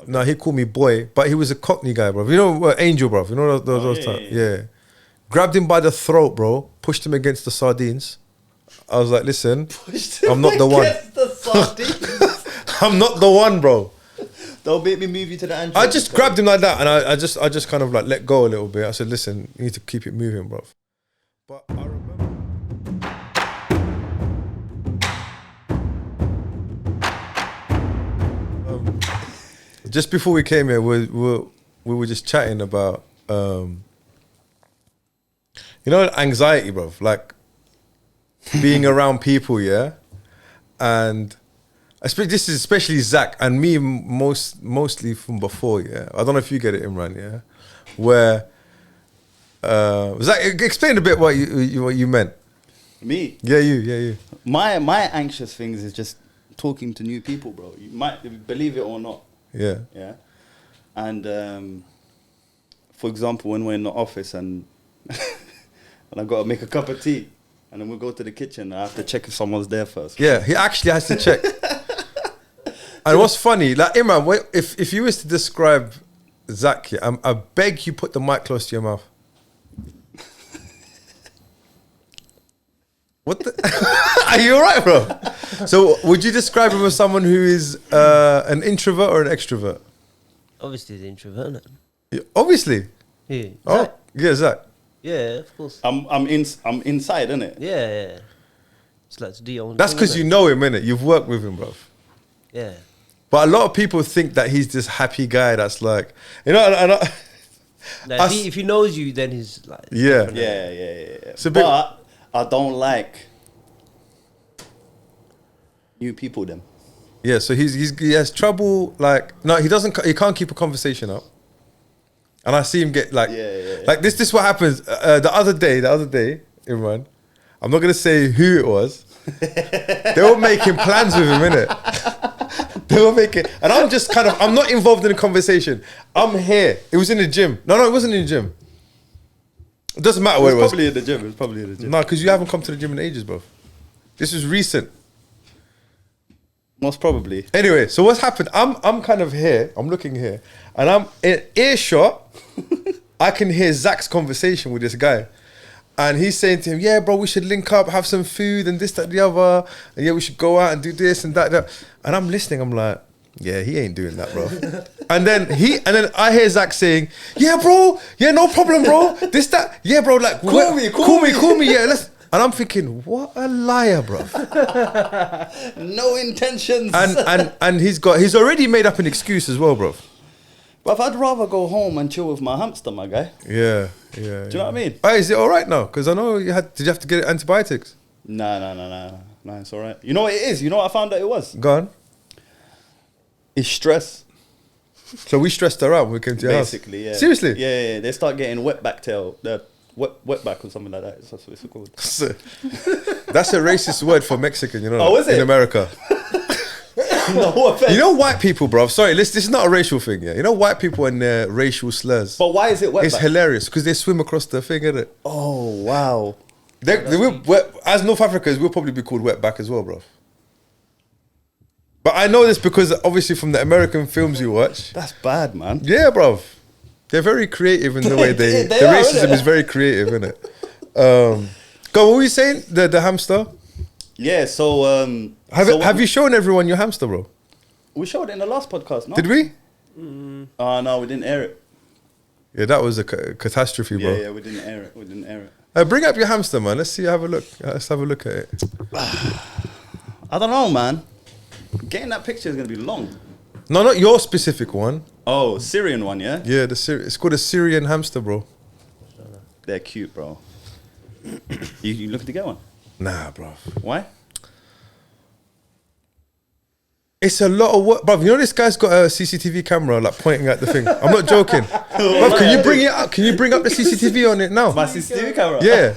No, he called me boy, but he was a Cockney guy, bro. You know, Angel, bro. You know those type. Yeah. Grabbed him by the throat, bro. Pushed him against the sardines. I was like, listen, I'm not the one. The sardines. I'm not the one, bro. Don't make me move you to the Android. I just grabbed him like that, and I just kind of like let go a little bit. I said, listen, you need to keep it moving, bro. But I remember. Just before we came here, we were just chatting about, anxiety, bro. Like being around people, yeah, and this is especially Zach and me mostly from before, yeah. I don't know if you get it, Imran, yeah. Where Zach, explain a bit what you meant. Me? Yeah, you. My anxious things is just talking to new people, bro. You might believe it or not. Yeah. Yeah. And for example, when we're in the office and and I got to make a cup of tea, and then we'll go to the kitchen, I have to check if someone's there first. Yeah, he actually has to check. And what's funny, like Imran, if you was to describe Zach, yeah, I beg you put the mic close to your mouth. What the? Are you alright, bro? So, would you describe him as someone who is an introvert or an extrovert? Obviously, the introvert, isn't it? Yeah, obviously. Yeah. Oh, Zach? yeah, Zach. Yeah, of course. I'm inside, innit? Yeah. It's like to do your own That's thing, because innit? you know him, innit? You've worked with him, bro. Yeah. But a lot of people think that he's this happy guy that's like, Like, if he knows you, then he's like... Yeah. different, innit? Yeah. It's a bit- But I don't like new people, them. Yeah, so he has trouble, like, no, he can't keep a conversation up. And I see him get like, like this is what happens. The other day, Imran, I'm not going to say who it was. They were making plans with him, innit? They were making, and I'm just kind of, I'm not involved in the conversation. I'm here. It was in the gym. No, it wasn't in the gym. It doesn't matter where it was. Probably in the gym. It was probably in the gym. No, because you haven't come to the gym in ages, bro. This was recent. Most probably. Anyway, so what's happened? I'm kind of here. I'm looking here, and I'm in earshot. I can hear Zach's conversation with this guy, and he's saying to him, "Yeah, bro, we should link up, have some food, and this, that, the other, and yeah, we should go out and do this and that." And I'm listening. I'm like, "Yeah, he ain't doing that, bro." and then I hear Zach saying, "Yeah, bro, yeah, no problem, bro. This, that, yeah, bro, like call me, yeah, let's." And I'm thinking, what a liar, bro. No intentions. And he's already made up an excuse as well, bro. But I'd rather go home and chill with my hamster, my guy. Yeah. Do you know what I mean? Oh, is it all right now? Because I know did you have to get antibiotics? No, it's all right. You know what it is? You know what I found out it was? Go on. It's stress. So we stressed her out when we came to your house? Basically, yeah. Seriously? Yeah. They start getting wetback tail. Wetback or something like that. That's what it's called. That's a racist word for Mexican, you know. Oh, is it? In America. No offense. You know white people, bro. Sorry, this is not a racial thing, yeah. You know white people and their racial slurs. But why is it wetback? It's hilarious because they swim across the thing, innit? Oh, wow. As North Africans, we'll probably be called wetback as well, bro. But I know this because obviously from the American films you watch. That's bad, man. Yeah, bro. They're very creative in the way the racism is very creative, isn't it? Go, what were you saying? The hamster? Yeah, so... Have you shown everyone your hamster, bro? We showed it in the last podcast, no? Did we? No, we didn't air it. Yeah, that was a catastrophe, bro. Yeah, we didn't air it. Bring up your hamster, man. Let's see. Have a look. Let's have a look at it. I don't know, man. Getting that picture is going to be long. No, not your specific one. Oh, Syrian one, yeah? Yeah, it's called a Syrian hamster, bro. They're cute, bro. You looking to get one? Nah, bro. Why? It's a lot of work, bro. You know this guy's got a CCTV camera like pointing at the thing. I'm not joking. Bro, can you bring it up? Can you bring up the CCTV on it now? My CCTV camera? Yeah.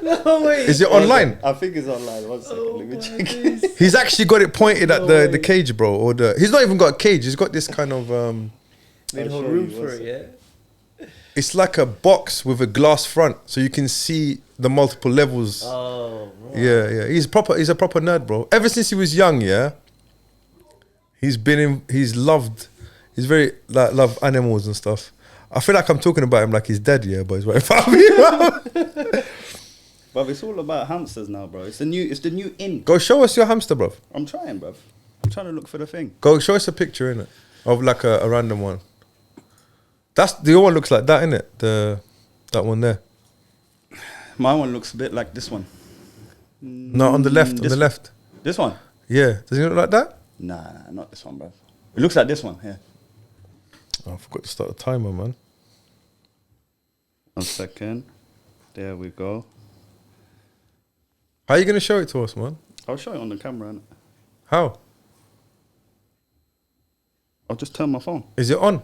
No way. Is it online? I think it's online. 1 second. Let me check. He's actually got it pointed at the cage, bro. Or he's not even got a cage. He's got this kind of Made a whole room for it, yeah. It's like a box with a glass front, so you can see the multiple levels. Oh, right. Yeah. He's a proper nerd, bro. Ever since he was young, yeah. He's loved He's very like love animals and stuff. I feel like I'm talking about him like he's dead, yeah, but he's right in front of me. Bruv, it's all about hamsters now, bro. It's the new in. Go show us your hamster, bruv. I'm trying, bruv. I'm trying to look for the thing. Go show us a picture, innit? Of like a random one. That's the other one looks like that, innit? That one there. My one looks a bit like this one. No, on the left, on the left. This one? Yeah. Does he look like that? Nah, not this one, bruv. It looks like this one, yeah. Oh, I forgot to start the timer, man. 1 second. There we go. How are you going to show it to us, man? I'll show it on the camera, innit? How? I'll just turn my phone. Is it on?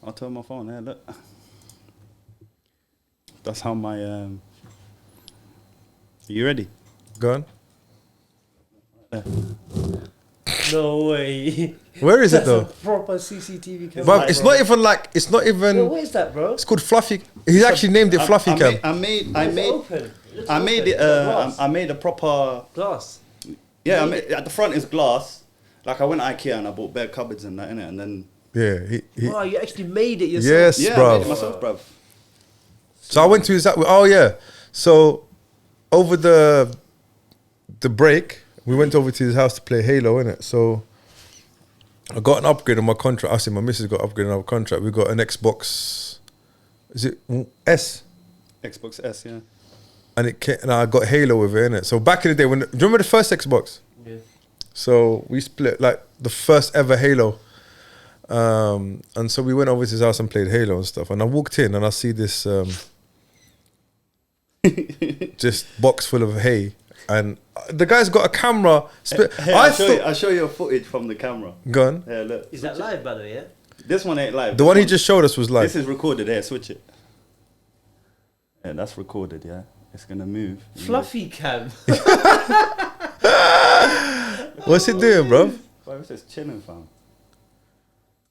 I'll turn my phone, yeah, look. That's how my... Are you ready? Go on. No way. Where is it, though? That's a proper CCTV camera. But it's not even like, it's not even... Yo, what is that, bro? It's called Fluffy. He's actually named it Fluffy Cam. I made a proper... Glass. Yeah, at the front is glass. Like I went to IKEA and I bought bare cupboards and that, innit? And then... Yeah. Oh, you actually made it yourself? Yes, Yeah, bruv. I made it myself, bruv. So I went to his... Oh, yeah. So over the break, we went over to his house to play Halo, innit? So I got an upgrade on my contract. I said my missus got an upgrade on our contract. We got an Xbox... Is it S? Xbox S, yeah. And I got Halo with it, innit? So back in the day, do you remember the first Xbox? Yeah. So we split like the first ever Halo. And so we went over to his house and played Halo and stuff. And I walked in and I see this just box full of hay. And the guy's got a camera. I'll show you a footage from the camera. Go on. Yeah, look. Is that live, by the way, yeah? This one ain't live. The one he just showed us was live. This is recorded. Here, switch it. Yeah, that's recorded, yeah. It's gonna move. Fluffy cam. What's it doing, bro? Bro, it's just chilling, fam.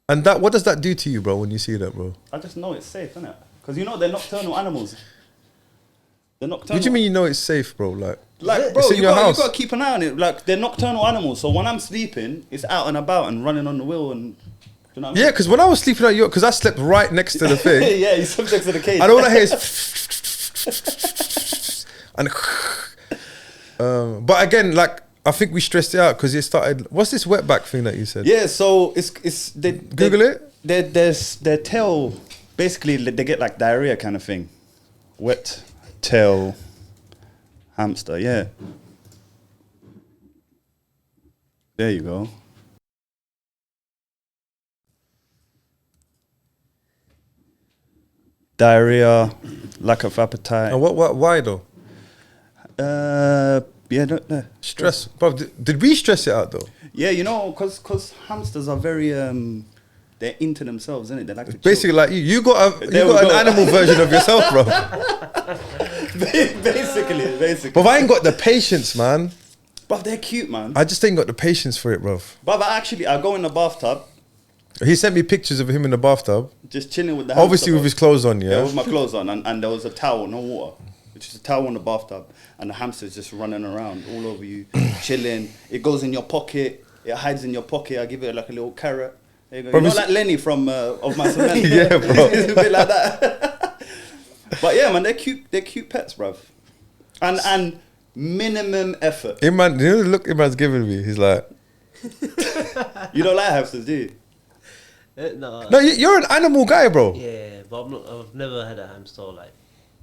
And that, what does that do to you, bro, when you see that, bro? I just know it's safe, innit? Because you know they're nocturnal animals. They're nocturnal. What do you mean you know it's safe, bro? Like bro, it's in your house. You gotta keep an eye on it. Like, they're nocturnal animals. So when I'm sleeping, it's out and about and running on the wheel and... Do you know what I mean? Yeah, because when I was sleeping at your... Because I slept right next to the thing. Yeah, he's subject to the cage. And all I hear is... and... but again, like, I think we stressed it out because it started... What's this wetback thing that you said? Yeah, so it's Google it? Their tail... Basically, they get like diarrhea kind of thing. Wet tail hamster, yeah. There you go. Diarrhea, lack of appetite. And why though? Yeah, no. Stress. Bro, did we stress it out though? Yeah, you know, because hamsters are very they're into themselves, isn't it? They like to Basically, chill. like you got an animal version of yourself, bro. basically. But I ain't got the patience, man. But they're cute, man. I just ain't got the patience for it, bro. But I go in the bathtub, He sent me pictures of him in the bathtub, just chilling with the hamster, obviously with bro. his clothes on, Yeah, yeah. with my clothes on, and there was a towel, no water. Which is a towel in the bathtub, and the hamster's just running around all over you, chilling. It goes in your pocket, it hides in your pocket. I give it like a little carrot. There you go. Bro, You know, like Lenny from Of My Cement. Yeah, bro. It's a bit like that. But yeah, man, they're cute pets, bruv. And minimum effort. Imran, you know the look Imran's giving me? He's like, You don't like hamsters, do you? No. no, you're an animal guy, bro. Yeah, but I've never had a hamster. Like,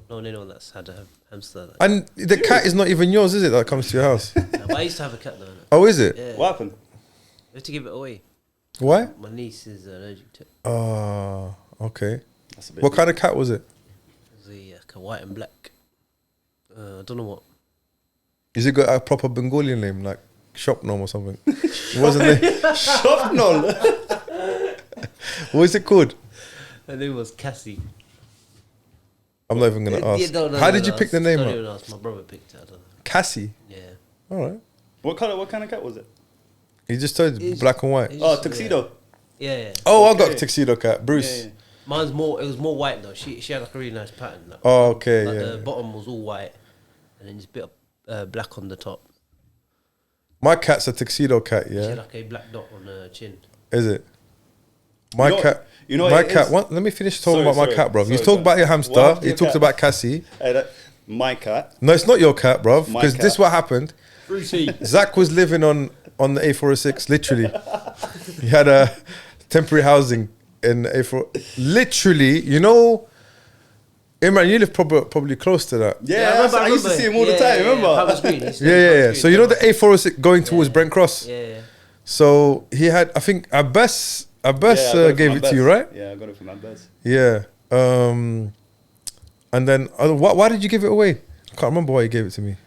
known anyone that's had a hamster. Like, And the cat is not even yours, is it? That comes to your house. no, but I used to have a cat though. Innit? Oh, is it? Yeah. What happened? I had to give it away. Why? My niece is allergic to it. Oh, okay. That's a bit What kind of cat was it? It was a white and black. I don't know what. Is it got a proper Bengalian name, like Shopnom or something? What was the name? Shopnol. What is it called? Her name was Cassie. I'm not even going to ask. Yeah, no, How did you pick the name Don't up? even ask. My brother picked it. I don't know. Cassie. Yeah. All right. What kind of cat was it? He just told you It's- black and white. it's- Oh, tuxedo. Yeah. Oh, I got Okay. a tuxedo cat, Bruce. Yeah. Mine's more. It was more white though. She had like a really nice pattern. Like, Oh, okay, like yeah. The bottom was all white, and then just a bit of black on the top. My cat's a tuxedo cat, She had yeah. like a black dot on her chin. Is it? My You know- cat. you know my what it cat. is? What? Let me finish talking Sorry, about my sorry, cat, bro. You sorry, talk bro. about your What hamster. happened to You your talked cat? about Cassie. My cat. No, it's not your cat, bro. my Because this cat. what happened. Fruity. Zach was living on the A406. Literally, he had a temporary housing in A4. Literally, you know. Imran, you live probably close to that. Yeah, I used to see him all the time. Remember? Powers Green. Yeah. So you know the A406 going towards Brent Cross. Yeah. So he had, I think, Abbas Yeah, I got it gave from it to you, Abbas. right? Yeah, I got it from Abbas. Yeah. And then why did you give it away? I can't remember why you gave it to me.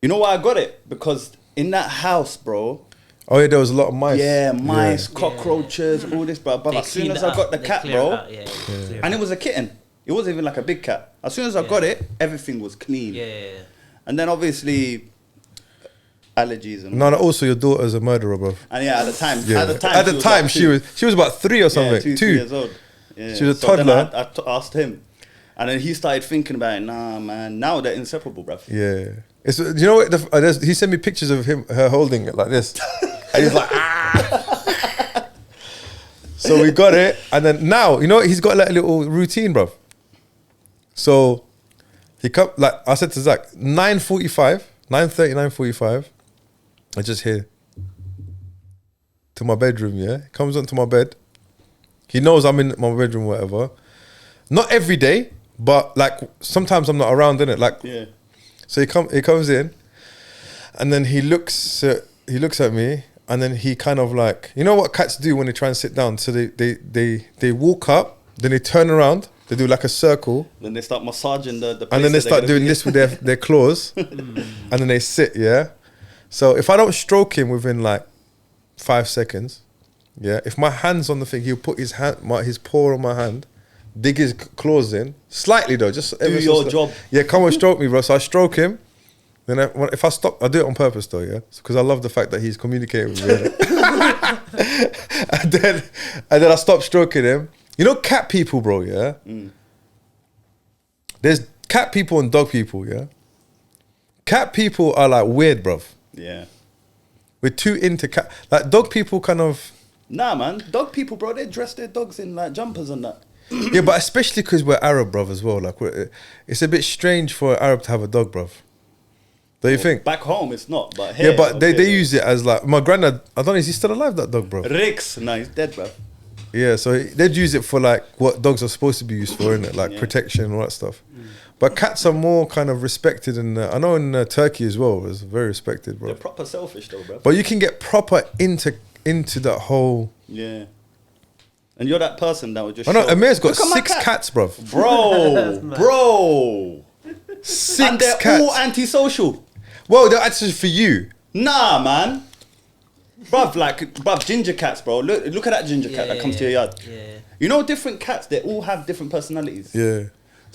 You know why I got it? Because in that house, bro. Oh yeah, there was a lot of mice. Yeah, mice, Yeah. cockroaches, all this, bro. But as soon as I got the cat, bro, and it was a kitten. It wasn't even like a big cat. As soon as I got it, everything was clean. Yeah. And then obviously allergies and No, also your daughter's a murderer, bro. and yeah, at the time, Yeah. at the time, she was about 3 or something. yeah, 2 years old. Yeah. She was a So then toddler. I asked him, and then he started thinking about it. Nah, man. Now they're inseparable, bruv. Yeah. It's, you know what? He sent me pictures of her holding it like this, and he's like, ah. So we got it, and then now you know what? He's got like a little routine, bro. So he come like I said to Zach, 9:45, 9:30, 9:45. I just hear to my bedroom. Yeah, he comes onto my bed. He knows I'm in my bedroom, whatever. Not every day, but like sometimes I'm not around, innit? Like Yeah. so he comes in, and then he looks at me, and then he kind of like, you know what cats do when they try and sit down? So they walk up, then they turn around, they do like a circle, Then they start massaging the place and then they that they're start gonna doing be this with their claws, and then they sit, yeah. So if I don't stroke him within like 5 seconds, yeah, if my hand's on the thing, he'll put his paw on my hand, dig his claws in slightly though, just Do ever so your sli- job. Yeah, come and stroke me, bro. So I stroke him. Then if I stop, I do it on purpose though, yeah, because I love the fact that he's communicating with me. and then I stop stroking him. You know, cat people, bro. Yeah, there's cat people and dog people. Yeah, cat people are like weird, bro. Yeah. We're too into cat. Like dog people, kind of. Nah, man. Dog people, bro, they dress their dogs in like jumpers and that. Yeah, but especially because we're Arab, bruv, as well. Like, it's a bit strange for an Arab to have a dog, bruv. Don't you think? Back home, it's not. But here, Yeah, but they okay. use it as like my granddad. I don't know, is he still alive? That dog, bro. Rix. No, he's dead, bro. Yeah, so they'd use it for like what dogs are supposed to be used for, innit? Like Yeah. protection and all that stuff. But cats are more kind of respected, and I know in Turkey as well, it's very respected, bro. They're proper selfish, though, bro. But you can get proper into that whole. Yeah. And you're that person that would just. I know show, Amir's got "Look at my 6 cat." cats, bro. Bro. 6 And they're cats. all antisocial. Well, they're actually for you. Nah, man. Bruv, ginger cats, bro. Look at that ginger cat that comes to your yard. Yeah. You know, different cats, they all have different personalities. Yeah.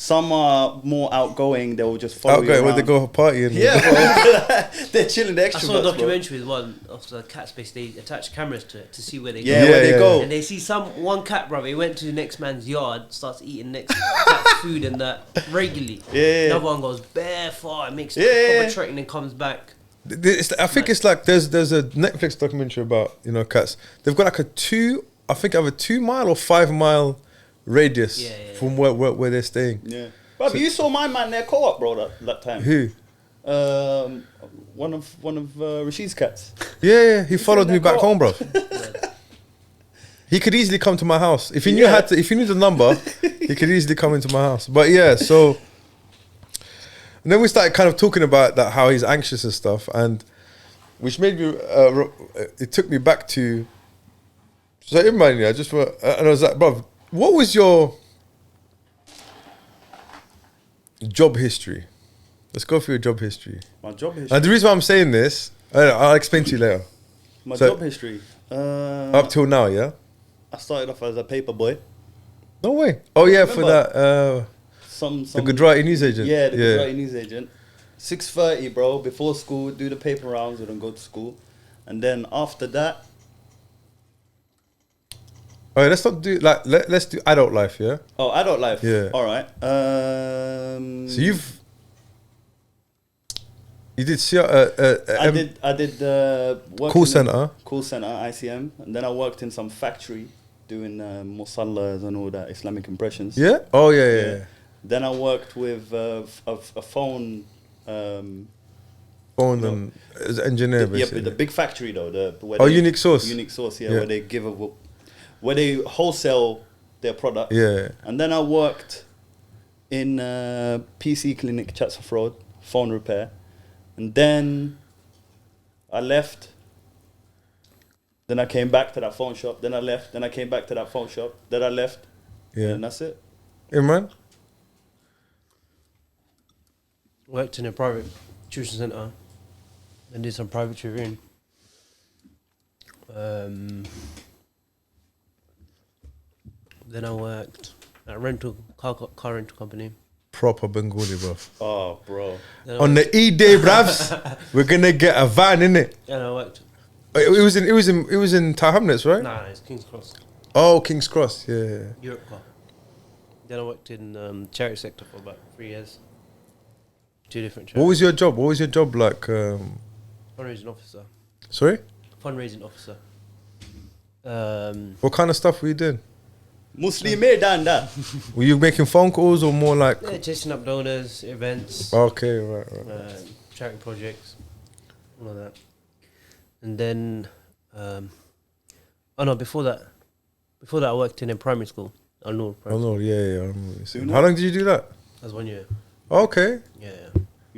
Some are more outgoing, they will just follow you Outgoing around. when they go partying. Yeah, bro. They're chilling, the I extroverts, saw a bro. documentary with one of the cat space. They attach cameras to it to see where they Yeah, go. where they Yeah, go. And they see one cat, brother. He went to the next man's yard, starts eating next cat's food and that regularly. Yeah. Another one goes bare far, makes Yeah. proper trek and then comes back. I think it's like there's a Netflix documentary about cats. They've got like a 2 mile or 5 mile radius from where they're staying. Yeah. Bruv, you saw my man there co-op, bro, that time. Who? One of Rashid's cats. Yeah, he followed me that back co-op? home, bro. He could easily come to my house if he knew Yeah. if he knew the number. He could easily come into my house. But yeah, so and then we started kind of talking about that, how he's anxious and stuff, and which made me. It took me back to. So in mind, yeah, and I was like, bro, what was your job history? Let's go through your job history. My job history. And the reason why I'm saying this, I'll explain to you later. My so- job history. Up till now, yeah. I started off as a paper boy. No way. Oh yeah, for Remember? that Some the Gujarati news agent. Yeah, the Gujarati news agent. 6:30, bro. Before school, do the paper rounds. We don't go to school, and then after that, All right, let's not do like let's do adult life, yeah. oh, adult life. Yeah. All right. So you did I did work call in the center. call center ICM, and then I worked in some factory doing musallas and all that, Islamic impressions. Yeah? Oh, yeah. Then I worked with a phone. Phone and as engineer, Yeah, basically. but the big factory though. Unique Source. Unique Source, yeah. Where they where they wholesale their product. Yeah. And then I worked in PC Clinic, Chatsworth Road, phone repair. And then I left. Then I came back to that phone shop. Then I left. Then I came back to that phone shop. Then I left. Yeah. And that's it. Imran? Worked in a private tuition centre and did some private tutoring. Then I worked at a car rental company. Proper Bengali, bro. Oh, bro. On the E-Day, bravs, we're gonna get a van, innit? And I worked. It was in Tower Hamlets, right? Nah, it's King's Cross. Oh, King's Cross, yeah. Europe car. Then I worked in charity sector for about 3 years. 2 different charities. What was your job? What was your job like? Fundraising officer. Sorry? Fundraising officer. What kind of stuff were you doing? Muslim done that. Were you making phone calls or more like? Yeah, chasing up donors, events, Okay, right. charity projects, all of that. And then, before that I worked in a primary school. Oh no, yeah. I remember you saying. Do How long did you do that? That was 1 year. Okay. Yeah.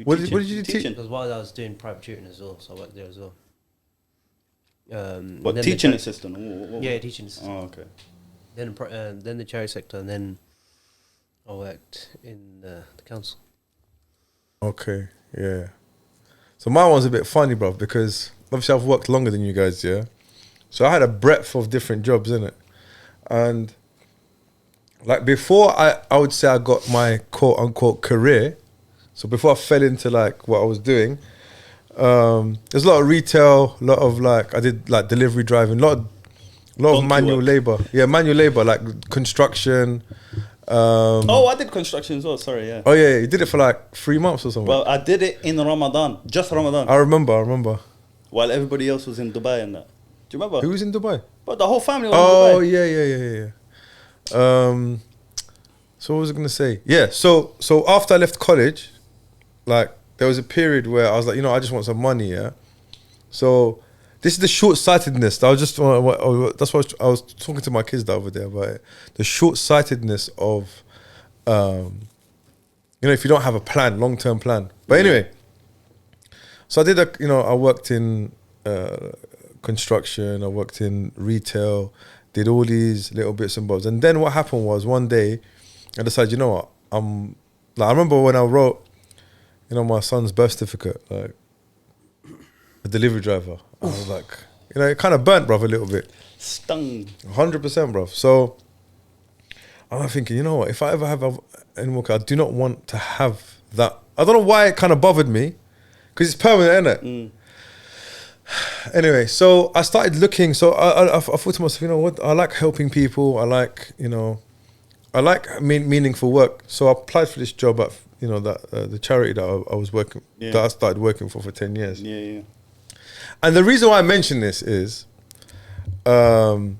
What did you teach? Because while I was doing private tutoring as well, so I worked there as well. But then teaching the assistant? Yeah, teaching assistant. Oh, okay. Then the charity sector, and then I worked in the council. Okay, yeah. So my one's a bit funny, bro, because obviously I've worked longer than you guys, yeah. So I had a breadth of different jobs, innit? And like before I would say I got my quote unquote career. So before I fell into like what I was doing, there's a lot of retail, a lot of like I did like delivery driving, a lot of manual labor. Yeah, manual labor, like construction. I did construction as well, sorry, yeah. Oh yeah, you did it for like 3 months or something. Well, I did it in Ramadan, just Ramadan. I remember. While everybody else was in Dubai and that. Do you remember? Who was in Dubai? But the whole family was in Dubai. Yeah. So what was I gonna say? Yeah, so after I left college, like there was a period where I was like, I just want some money, yeah. So this is the short-sightedness. That's what I was talking to my kids the other day about it. The short-sightedness of, if you don't have a plan, long-term plan. But anyway, so I did I worked in construction, I worked in retail, did all these little bits and bobs. And then what happened was one day, I decided, what, I remember when I wrote, my son's birth certificate, like, a delivery driver. I was like, it kind of burnt, bruv, a little bit. Stung. 100%, bruv. So I'm thinking, you know what, if I ever have any more, I do not want to have that. I don't know why it kind of bothered me, because it's permanent, isn't it? Anyway, so I started looking. So I thought to myself, what? I like helping people. I like, I like meaningful work. So I applied for this job at, the charity that I was working, that I started working for 10 years. Yeah. And the reason why I mention this is, so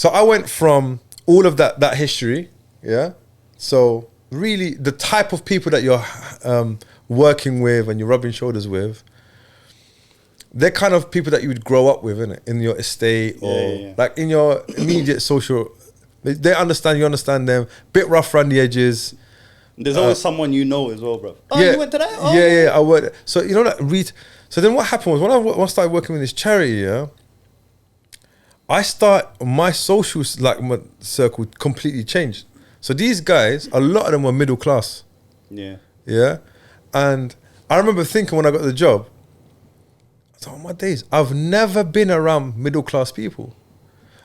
I went from all of that history, yeah. So really, the type of people that you're working with and you're rubbing shoulders with, they're kind of people that you would grow up with, innit? In your estate or like in your immediate social. They understand, you understand them. Bit rough around the edges. There's always someone as well, bro. Oh, yeah, you went to that? Oh. Yeah, I worked. So So then what happened was when I started working with this charity, my social my circle completely changed. So these guys, a lot of them were middle class. Yeah. Yeah. And I remember thinking when I got the job, I thought, my days, I've never been around middle class people.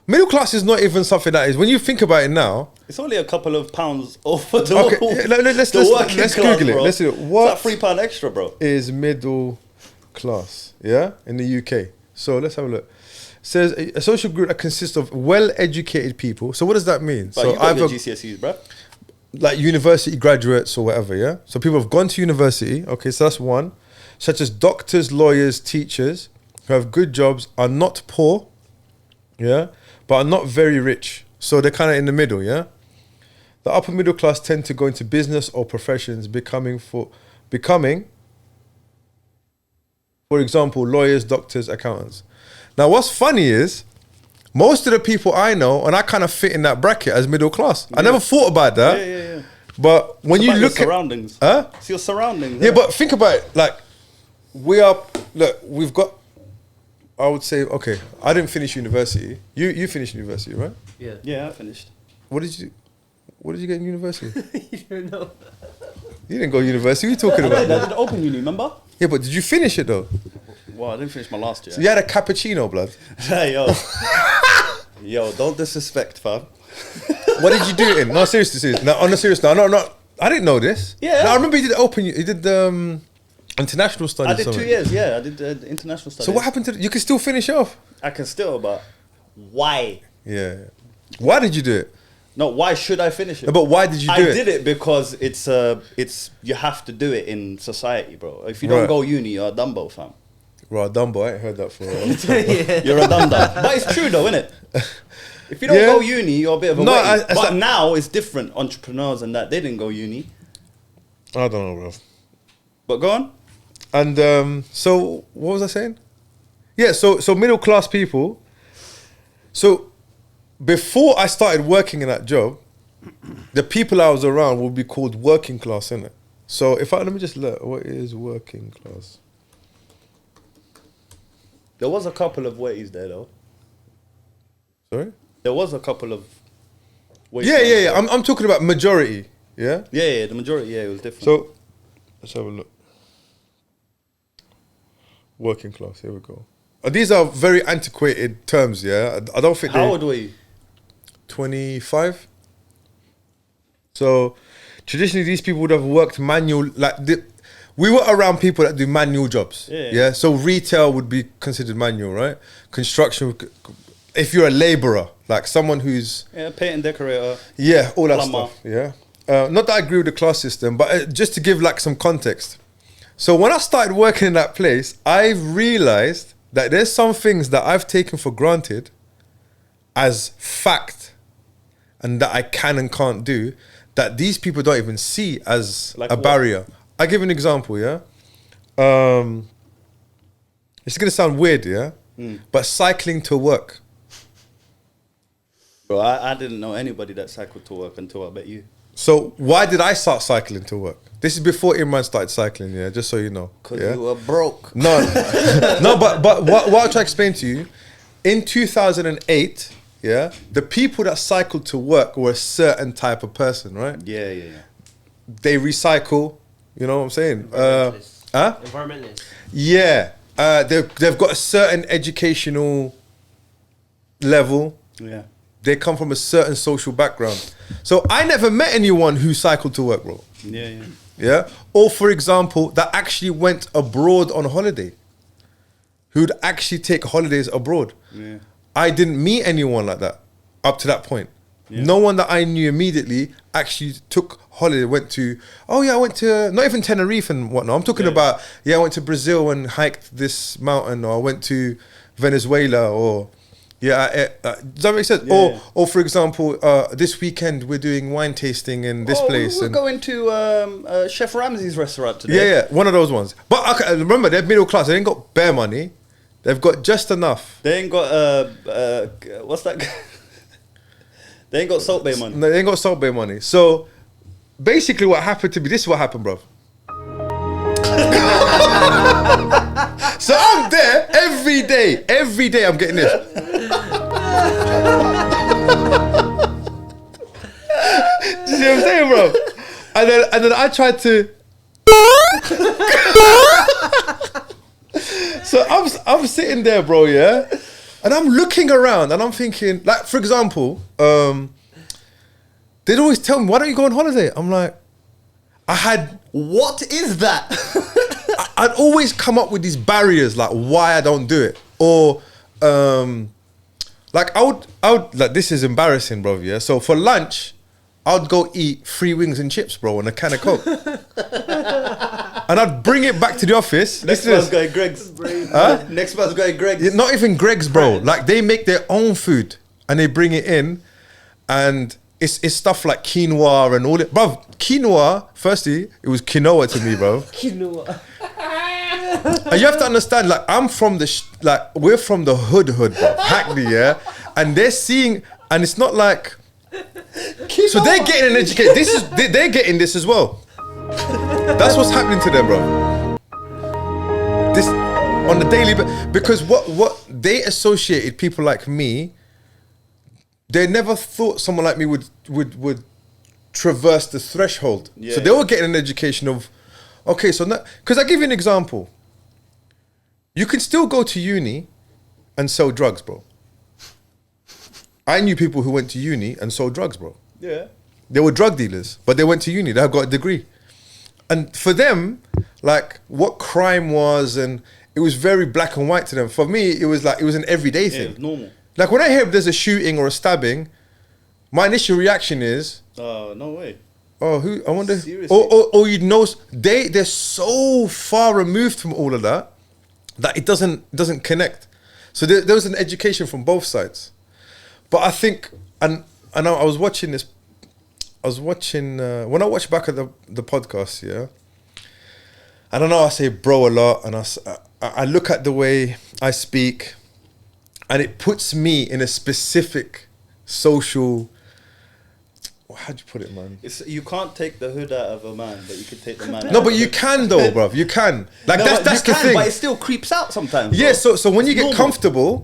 Middle class is not even something that is, when you think about it now. It's only a couple of pounds over the Okay, let's Google it. Bro. Let's do it. What? It's like £3 extra, bro. Is middle class, yeah, in the UK. So let's have a look. It says a social group that consists of well-educated people. So what does that mean? But so you got your GCSEs, bro. Like university graduates or whatever, yeah? So people have gone to university, okay, so that's one. Such as doctors, lawyers, teachers, who have good jobs, are not poor, yeah? but are not very rich. So they're kind of in the middle, yeah? The upper middle class tend to go into business or professions, becoming, for example, lawyers, doctors, accountants. Now, what's funny is, most of the people I know, and I kind of fit in that bracket as middle class. I never thought about that. Yeah. But when you look at surroundings, it's your surroundings. Yeah, but think about it. Like, we've got. I would say, okay, I didn't finish university. You finished university, right? Yeah. Yeah, I finished. What did you get in university? You don't know. You didn't go to university. What are you talking I about? did open uni, remember? Yeah, but did you finish it though? Well, I didn't finish my last year. So you had a cappuccino, blood. Hey, yo, don't disrespect, fam. What did you do it in? No, seriously. No, on a serious note, no. I didn't know this. Yeah. No, I remember you did international studies. I did 2 years, yeah. I did international studies. So what happened to you can still finish off? I can still, but why? Yeah. Why did you do it? No, why should I finish it? No, but why did you do it? I did it because it's you have to do it in society, bro. If you don't go uni, you're a Dumbo, fam. Right, Dumbo, I ain't heard that for a long time. Yeah. You're a Dumbo. But it's true though, innit? If you don't go uni, you're a bit of a wait. But now it's different. Entrepreneurs and that, they didn't go uni. I don't know, bro. But go on. And so what was I saying? Yeah, so middle class people. So before I started working in that job, the people I was around would be called working class, innit? So let me just look, what is working class? There was a couple of ways there though. Sorry? There was a couple of ways. Yeah. I'm talking about majority, yeah? Yeah, the majority, it was different. So let's have a look. Working class, here we go. These are very antiquated terms, yeah? I don't think How old were you? 25. So traditionally these people would have worked manual, we were around people that do manual jobs. Yeah. So retail would be considered manual, right? Construction, if you're a labourer, like someone who's... Yeah, paint and decorator. Yeah, all that plumber. stuff, yeah. Not that I agree with the class system, but just to give some context. So when I started working in that place, I realised that there's some things that I've taken for granted as fact and that I can and can't do that these people don't even see as a barrier. I give an example, yeah? It's going to sound weird, yeah? But cycling to work. Bro, I didn't know anybody that cycled to work until I met you. So why did I start cycling to work? This is before Imran started cycling, yeah? Just so you know. Because you were broke. No, no, but what I'll try to explain to you, in 2008, yeah, the people that cycled to work were a certain type of person, right? Yeah. They recycle, you know what I'm saying? Environmentalists. Yeah, they've got a certain educational level. Yeah. They come from a certain social background. So I never met anyone who cycled to work, bro. Yeah. Yeah? Or for example, that actually went abroad on holiday. Who'd actually take holidays abroad. Yeah. I didn't meet anyone like that up to that point. Yeah. No one that I knew immediately actually took holiday, went to, I went to, not even Tenerife and whatnot. I'm talking about, I went to Brazil and hiked this mountain, or I went to Venezuela, or, does that make sense? Yeah. Or for example, this weekend we're doing wine tasting in this place. We're going to Chef Ramsay's restaurant today. Yeah, one of those ones. But okay, remember, they're middle class. They ain't got bare money. They've got just enough. They ain't got, what's that? They ain't got Salt Bay money. No, they ain't got Salt Bay money. So basically what happened to me, this is what happened, bro. So I'm there every day I'm getting this. Do you see what I'm saying, bro? And then I tried to. So I'm sitting there, bro, yeah, and I'm looking around and I'm thinking, like, for example, they'd always tell me, why don't you go on holiday? I'm like, what is that? I'd always come up with these barriers, like why I don't do it. Or like I would like, this is embarrassing, bro, yeah. So for lunch, I'd go eat 3 wings and chips, bro, and a can of Coke. And I'd bring it back to the office. Next man's going Greg's. Huh? Next man's going Greg's. Not even Greg's, bro. Like, they make their own food. and they bring it in, and it's stuff like quinoa and all it. Bro, quinoa, firstly, it was quinoa to me, bro. Quinoa. And you have to understand, like, I'm from we're from the hood, bro. Hackney, yeah? And they're seeing, and it's not like, so they're getting an education. They're getting this as well. That's what's happening to them, bro. This, on the daily, because what they associated people like me, they never thought someone like me would traverse the threshold. Yeah, so they were getting an education of, okay, so now, because I give you an example. You can still go to uni and sell drugs, bro. I knew people who went to uni and sold drugs, bro. Yeah. They were drug dealers, but they went to uni. They got a degree. And for them, like, what crime was, and it was very black and white to them. For me, it was like, it was an everyday thing. It was normal. Like, when I hear there's a shooting or a stabbing, my initial reaction is, No way. oh, who, I wonder. Seriously? Or you'd know, they're so far removed from all of that it doesn't connect. So there was an education from both sides. But I think, and I was watching this, when I watch back at the podcast, yeah, I don't know, I say bro a lot, and I look at the way I speak, and it puts me in a specific social, how'd you put it, man? You can't take the hood out of a man, but you can take the man out. No, but you can though, bruv. You can. Like, that's the thing. But it still creeps out sometimes. Yeah, bro. so when you It's get normal. comfortable,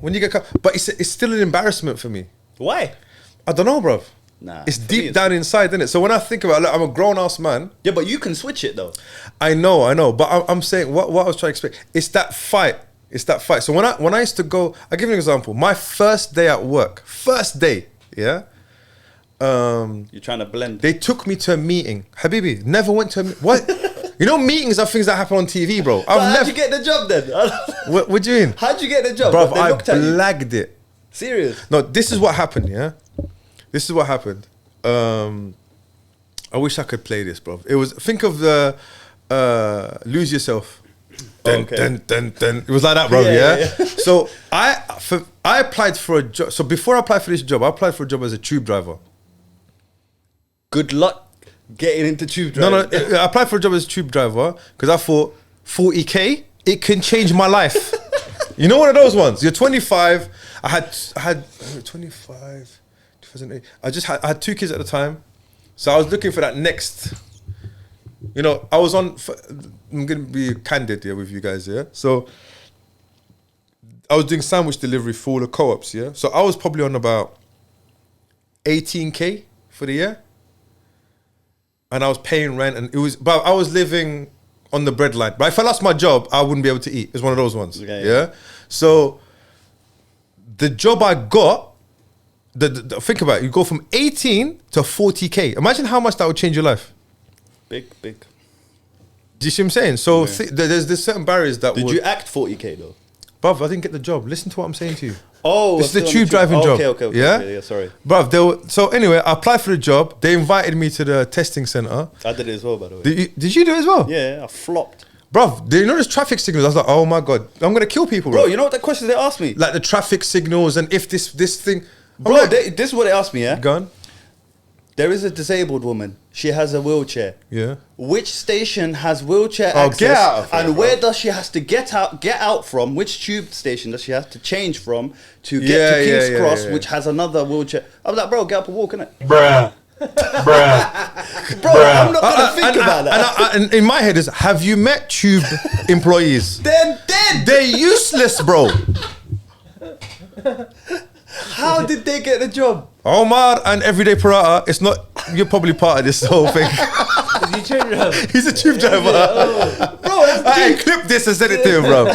but it's still an embarrassment for me. Why? I don't know, bruv. Nah, it's for me, deep it's- down inside, isn't it? So when I think about it, look, I'm a grown-ass man. Yeah, but you can switch it though. I know. But I'm saying, what I was trying to explain, it's that fight. So when I used to go, I'll give you an example. My first day at work, yeah? You're trying to blend. They took me to a meeting. Habibi, never went to a what? You know, meetings are things that happen on TV, bro. How'd you get the job then? What do you mean? How'd you get the job? Bruv, They I looked at you. blagged it. Serious? No, this is what happened, yeah? This is what happened. I wish I could play this, bro. It was, think of the Lose Yourself. Dun, dun, dun, dun. It was like that, bro, yeah? So I applied for a job. So before I applied for this job, I applied for a job as a tube driver. Good luck getting into tube No, driving. I applied for a job as a tube driver because I thought 40K, it can change my life. You know, one of those ones. You're 25. I had 25, 2008. I had 2 kids at the time. So I was looking for that next, you know, I'm going to be candid here with you guys, yeah? So I was doing sandwich delivery for all the co-ops, yeah? So I was probably on about 18K for the year. And I was paying rent, and but I was living on the breadline. But if I lost my job, I wouldn't be able to eat. It's one of those ones. Okay, yeah. So the job I got, think about it. You go from 18 to 40K. Imagine how much that would change your life. Big. Do you see what I'm saying? So Yeah. there's certain barriers that Did you act 40K though? Bruv, I didn't get the job. Listen to what I'm saying to you. Oh, This is the still on tube driving job. Okay. Yeah? Sorry. Bruv, so anyway, I applied for the job. They invited me to the testing center. I did it as well, by the way. Did you do it as well? Yeah, I flopped. Bruv, do you know there's traffic signals? I was like, oh my God, I'm going to kill people, Bro, bro. you know what the questions they asked me? Like the traffic signals and if this thing. I'm Bro, like, this is what they asked me, yeah? go on. There is a disabled woman. She has a wheelchair. Yeah. Which station has wheelchair Oh, access? get out of here, and bro. where does she has to get out from? Which tube station does she have to change from to get Yeah, to King's yeah, Cross, yeah. which has another wheelchair? I was like, bro, get up and walk, innit? Bruh. Bro, I'm not gonna think about that. And in my head is, have you met tube employees? They're dead. They're useless, bro. How did they get the job? Omar and Everyday Parata, it's not, you're probably part of this whole thing. You tube driver. He's a tube driver. Bro, that's I clipped this and sent it to him, bro.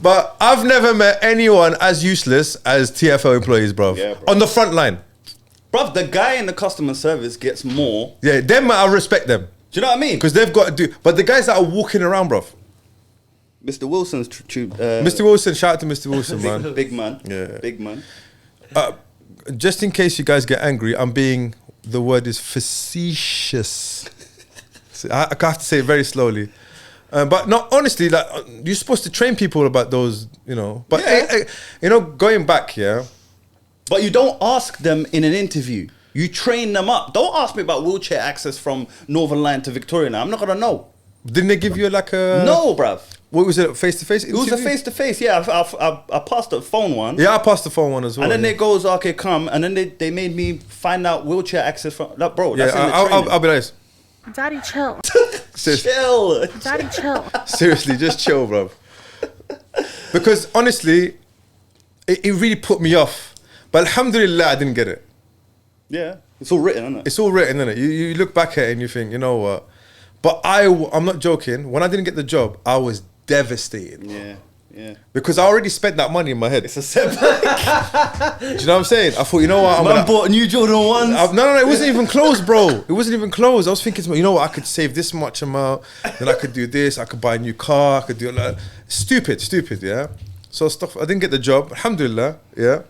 But I've never met anyone as useless as TFL employees, bro. Yeah, bro. On the front line. Bruv, the guy in the customer service gets more. Yeah, them, I respect them. Do you know what I mean? Because they've got to do, but the guys that are walking around, bro. Mr. Wilson's tube. Mr. Wilson, shout out to Mr. Wilson, man. Big man. Yeah. Big man. Just in case you guys get angry, the word is facetious. So I have to say it very slowly. But no, honestly, like, you're supposed to train people about those, you know. But Yeah. you know, going back, yeah, But you don't ask them in an interview. You train them up. Don't ask me about wheelchair access from Northern Line to Victoria now. I'm not going to know. Didn't they give you like a... No, bruv. What was it, face-to-face interview? It was a face-to-face, yeah. I passed the phone one. Yeah, I passed the phone one as well. And then they goes, okay, come. And then they made me find out wheelchair access from... Like, bro, that's in the training. I'll be honest. Daddy, chill. Chill. Daddy, chill. Seriously, just chill, bro. Because honestly, it really put me off. But alhamdulillah, I didn't get it. Yeah, it's all written, isn't it? It's all written, isn't it? You look back at it and you think, you know what? But I'm not joking. When I didn't get the job, I was devastated. Yeah. Because I already spent that money in my head. It's a setback. Do you know what I'm saying? I thought, you know what? Man bought new Jordan 1s. No, it wasn't even close, bro. It wasn't even close. I was thinking, you know what? I could save this much amount. Then I could do this. I could buy a new car. I could do like stupid, yeah. So stuff. I didn't get the job. Alhamdulillah, yeah.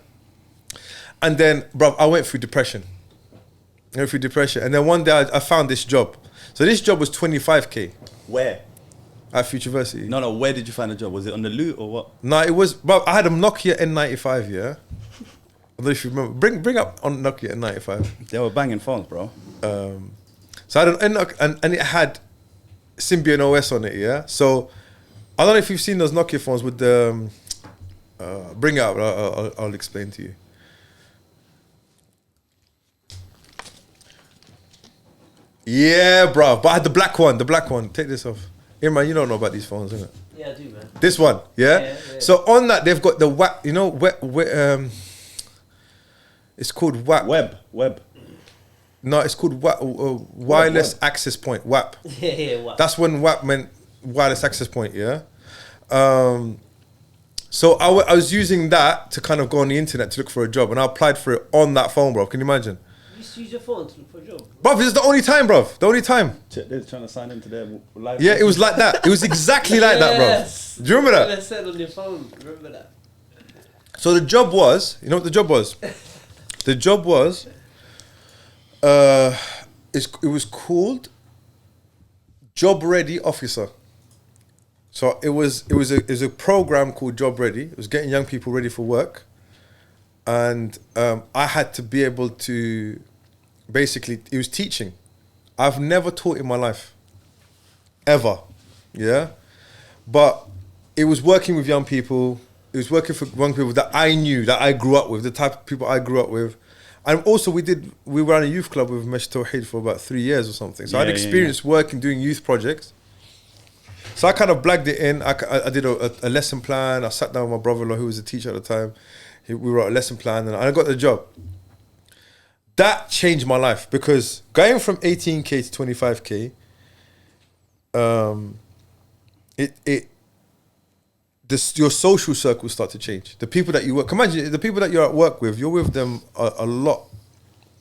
And then, bro, I went through depression. And then one day I found this job. So this job was 25k. Where? At Futureversity. No, where did you find the job? Was it on the loot or what? No, it was, bro, I had a Nokia N95, yeah? I don't know if you remember. Bring up on Nokia N95. They were banging phones, bro. So I had and it had Symbian OS on it, yeah? So I don't know if you've seen those Nokia phones with the, bring it up, I'll explain to you. Yeah, bro. But I had the black one. Take this off. Imran, you don't know about these phones, innit? Yeah, I do, man. This one, yeah? Yeah. So on that, they've got the WAP, you know, it's called WAP. Web. No, it's called WAP, Wireless Access Point, WAP. Yeah, WAP. That's when WAP meant Wireless Access Point, yeah? So I was using that to kind of go on the internet to look for a job, and I applied for it on that phone, bro. Can you imagine? You used to use your phone to look for a job? Bruv, this is the only time, bruv. The only time. They're trying to sign into their live. Yeah, it was like that. It was exactly like that, bro. Do you remember that? They said on your phone. Remember that? So the job was, you know what the job was? The job was, it was called Job Ready Officer. So it was a program called Job Ready. It was getting young people ready for work, and I had to be able to, basically, it was teaching. I've never taught in my life, ever, yeah. But it was working with young people. It was working for young people that I knew, that I grew up with, the type of people I grew up with. And also we ran a youth club with Mesh Tawheed for about 3 years or something. So I had experience working, doing youth projects. So I kind of blagged it in. I did a lesson plan. I sat down with my brother-in-law, who was a teacher at the time. We wrote a lesson plan and I got the job. That changed my life because going from 18k to 25k, your social circles start to change. The people that you work, imagine the people that you're at work with, you're with them a lot.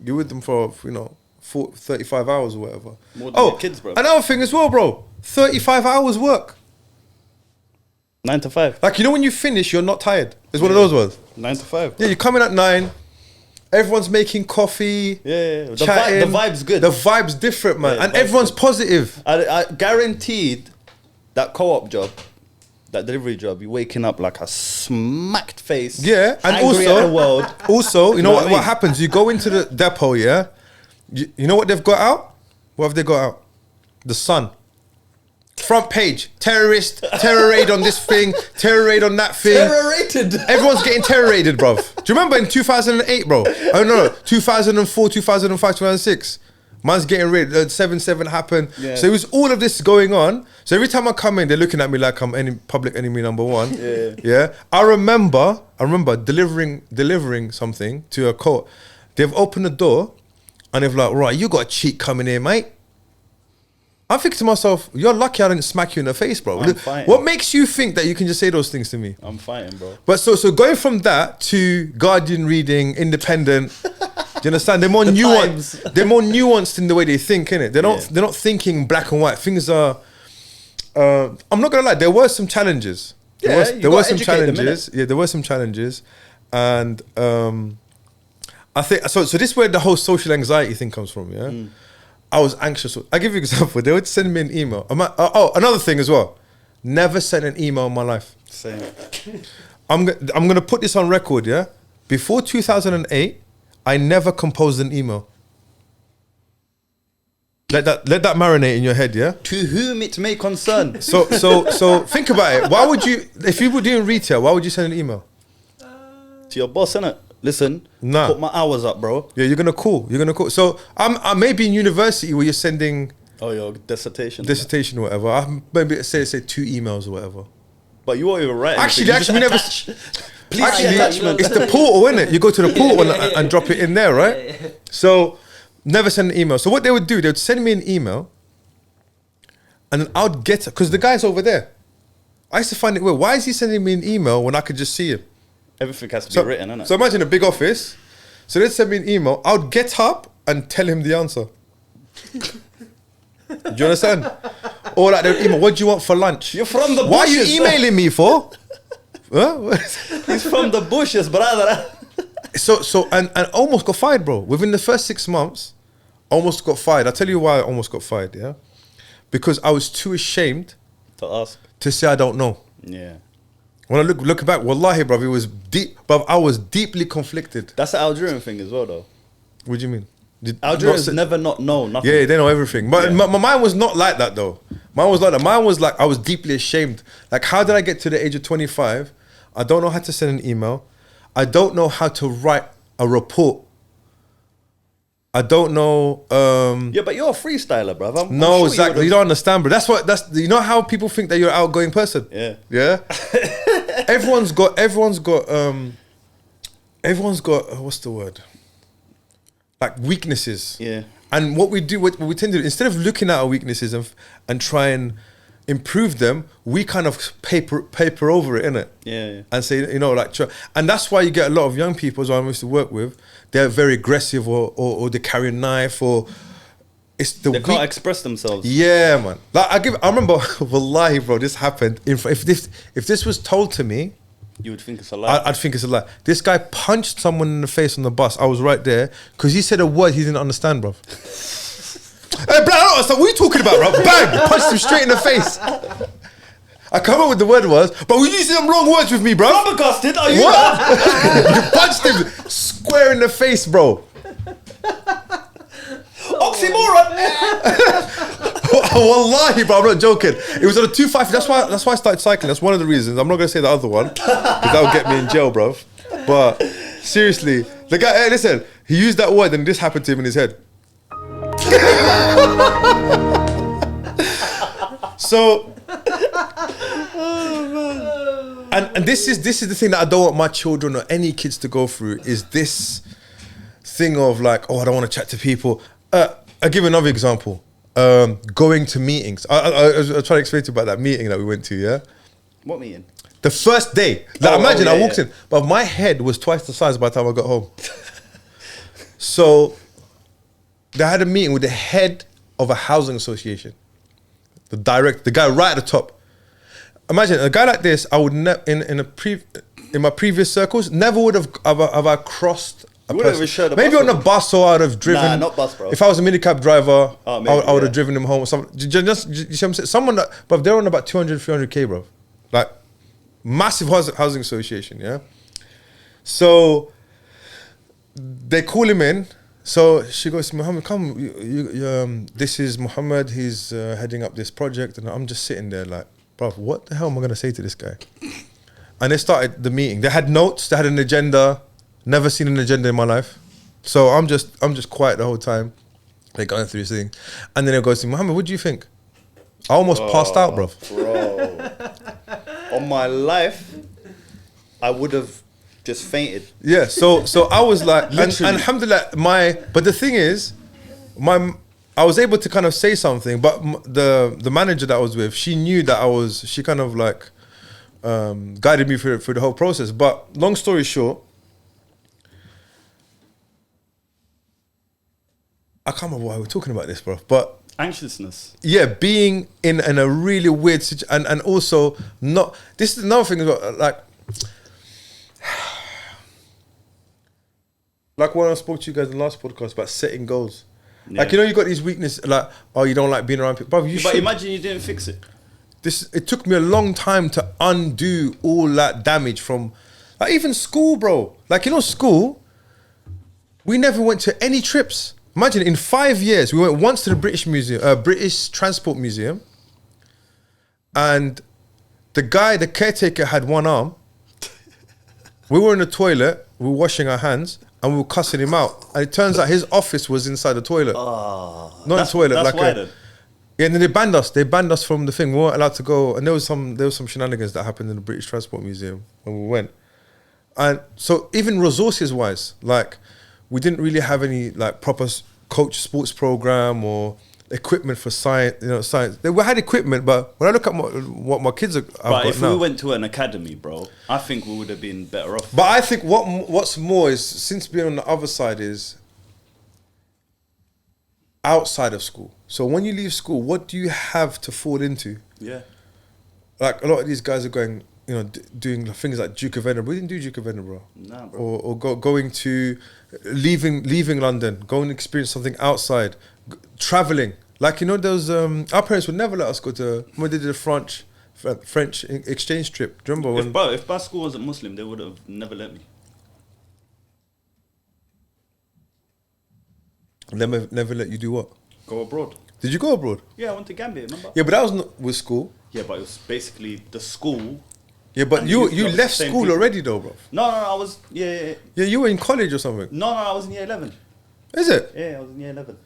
You're with them for 35 hours or whatever. More than your kids, bro. Another thing as well, bro. 35 hours work. 9 to 5. Like, you know when you finish, you're not tired. It's one of those ones. 9 to 5. Yeah, you come in at 9. Everyone's making coffee. Yeah. Chatting. The vibe's good. The vibe's different, man. Yeah, and the vibe's everyone's good. positive. I guaranteed that co-op job, that delivery job, you're waking up like a smacked face. Yeah, and angry also, at the world. also, you know what I mean? what happens? You go into the depot, yeah. You know what they've got out? What have they got out? The Sun. Front page, terrorist, terror raid on this thing, terror raid on that thing. Terror rated. Everyone's getting terror raided, bruv. Do you remember in 2008, bro? Oh no, 2004, 2005, 2006. Man's getting raided. 7/7 happened. Yeah. So it was all of this going on. So every time I come in, they're looking at me like I'm public enemy number one. Yeah. I remember delivering something to a court. They've opened the door and they've like, right, you got a cheat coming in, mate. I'm thinking to myself, you're lucky I didn't smack you in the face, bro. I'm fighting. What makes you think that you can just say those things to me? I'm fighting, bro. But so going from that to Guardian reading, independent, do you understand? They're more nuanced. Times. They're more nuanced in the way they think, innit? They're not thinking black and white. Things are. I'm not gonna lie. There were some challenges. There were some challenges. Yeah, there were some challenges, and I think so. So this is where the whole social anxiety thing comes from. Yeah. I was anxious. I'll give you an example. They would send me an email. Another thing as well. Never sent an email in my life. Same. I'm going to put this on record, yeah? before 2008, I never composed an email. Let that marinate in your head, yeah? To whom it may concern. So think about it. Why would you, if you were doing retail, why would you send an email? To your boss, innit? Listen, Nah. put my hours up, bro. Yeah, you're gonna call. So I may be in university where you're sending Oh, your dissertation. dissertation or whatever. I maybe say 2 emails or whatever. But you won't even write Actually, anything. You never. just Please see Actually, attachment. it's the portal, isn't it? You go to the portal and drop it in there, right? So never send an email. So what they would do, they would send me an email, and then I'd get it because the guy's over there. I used to find it weird. Why is he sending me an email when I could just see him? Everything has to So, be written, innit? so imagine a big office. So they'd send me an email. I would get up and tell him the answer. Do you understand? Or like they'd email, what do you want for lunch? You're from the Why are you bushes, emailing me for? Huh? He's from the bushes, brother. So and almost got fired, bro. Within the first 6 months, almost got fired. I'll tell you why I almost got fired, yeah? Because I was too ashamed To ask. to say I don't know. Yeah. When I look back, wallahi, bro, it was deep, bro, I was deeply conflicted. That's the Algerian thing as well, though. What do you mean? Algerians never not know nothing. Yeah, they know everything. But Yeah. my mind was not like that, though. Mine was like that. Mine was like, I was deeply ashamed. Like, how did I get to the age of 25? I don't know how to send an email. I don't know how to write a report. I don't know. Yeah, but you're a freestyler, bruv. I'm No, sure exactly. You don't understand, bro. That's you know how people think that you're an outgoing person. Yeah. Yeah. everyone's got what's the word? Like weaknesses. Yeah. And what we do, what we tend to do, instead of looking at our weaknesses and try and improve them, we kind of paper over it, innit? Yeah. And say, you know, like, and that's why you get a lot of young people, as I used to work with, they're very aggressive or they carry a knife or it's the They can't express themselves. Yeah, man. Like I remember, wallahi, bro, this happened. If this was told to me, You would think it's a lie. I'd think it's a lie. This guy punched someone in the face on the bus. I was right there because he said a word he didn't understand, bro. Hey, bro, I was like, what are you talking about, bro? Bang! Punched him straight in the face. I come up with the word was, but we used some wrong words with me, bro. Flabbergasted, are you? What? You punched him square in the face, bro. Oxymoron. Wallahi, bro, I'm not joking. It was on a 250. That's why I started cycling. That's one of the reasons. I'm not gonna say the other one because that would get me in jail, bro. But seriously, the guy. Hey, listen, he used that word and this happened to him in his head. So, and this is the thing that I don't want my children or any kids to go through is this thing of like, oh, I don't want to chat to people. I'll give another example. Going to meetings. I was trying to explain to you about that meeting that we went to, yeah? What meeting? The first day. Like, imagine yeah, I walked in, but my head was twice the size by the time I got home. So they had a meeting with the head of a housing association. The guy right at the top. Imagine a guy like this, I would in my previous circles, never would have I crossed a You wouldn't person. have shared a Maybe bus on a with bus or I'd have driven. Nah, not bus, bro. If I was a minicab driver, Oh, maybe, I would have yeah. driven him home or something. You see what I'm saying? Someone that, but they're on about 200, 300K, bro. Like, massive housing association, yeah? So, they call him in. So she goes, Muhammad, come, this is Muhammad, he's heading up this project. And I'm just sitting there like, bro, what the hell am I going to say to this guy? And they started the meeting. They had notes, they had an agenda. Never seen an agenda in my life. So I'm just quiet the whole time. They're going through this thing. And then it goes to Muhammad, what do you think? I almost passed out, bro. Bro. On my life, I would have just fainted. Yeah, so I was like, and Literally. alhamdulillah, but the thing is, I was able to kind of say something, but the manager that I was with, she knew that she kind of like guided me through the whole process. But long story short, I can't remember why we're talking about this, bro. But Anxiousness. yeah, being in a really weird situation, and also not. This is another thing as well. Like when I spoke to you guys in the last podcast about setting goals. Yeah. Like, you know, you got these weaknesses, like, oh, you don't like being around people. Bro, But imagine you didn't fix it. It took me a long time to undo all that damage from Like even school, bro. Like, you know, school, we never went to any trips. Imagine in 5 years, we went once to the British Museum, British Transport Museum, and the caretaker had one arm. We were in the toilet, we were washing our hands, and we were cussing him out. And it turns out his office was inside the toilet. Not in the toilet. That's like why then. yeah, and then they banned us. They banned us from the thing. We weren't allowed to go. And there was some shenanigans that happened in the British Transport Museum when we went. And so even resources wise, like we didn't really have any like proper coach sports program or equipment for science. You know, science. We had equipment, but when I look at what my kids have But got if now, we went to an academy, bro, I think we would have been better off. but I think what's more is, since being on the other side, is outside of school. So when you leave school, what do you have to fall into? Yeah. Like a lot of these guys are going, you know, doing things like Duke of Edinburgh. We didn't do Duke of Edinburgh. Nah, bro. Or going to, leaving London, going and experience something outside, traveling. Like, you know, those, our parents would never let us go to, when they did a French exchange trip. Do you remember when? If my school wasn't Muslim, they would have never let me. Never let you do what? Go abroad. Did you go abroad? Yeah, I went to Gambia, remember? Yeah, but that was not with school. Yeah, but it was basically the school. Yeah, but And you the left same school people. already though, bro. No, I was, yeah. Yeah, you were in college or something. No, I was in year 11. Is it? Yeah, I was in year 11.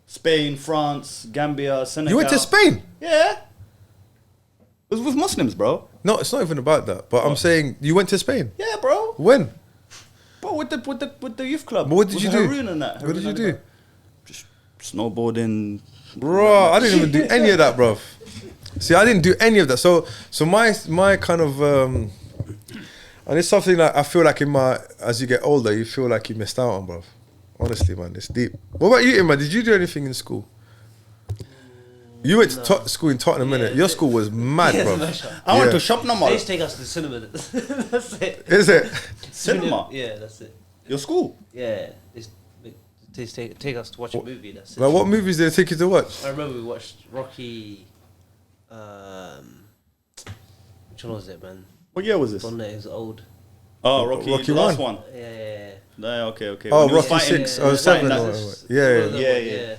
Spain, France, Gambia, Senegal. You went to Spain? Yeah. It was with Muslims, bro. No, it's not even about that. But I'm saying you went to Spain. Yeah, bro. When? Bro, with the youth club. But what did With you do? Haroon and that. What did you do? Just snowboarding. Bro, I didn't even do any of that, bro. See, I didn't do any of that. So my kind of and it's something that I feel like as you get older, you feel like you missed out on, bro. Honestly, man, it's deep. What about you, man? Did you do anything in school? You went to school in Tottenham, innit? Your school was mad, bro. I went to shop They number. used to take us to the cinema. That's it. Is it? Cinema? Yeah, that's it. Your school? Yeah. They take us to watch a movie. That's it. Like, what movies did they take you to watch? I remember we watched Rocky. Which one was it, man? What year was this? On there, it was old. Oh, Rocky Rocky the last one. one. Yeah. Okay. Oh, When he was Rocky fighting- 6. Oh, 7. fighting or that- whatever. Yeah. Yeah.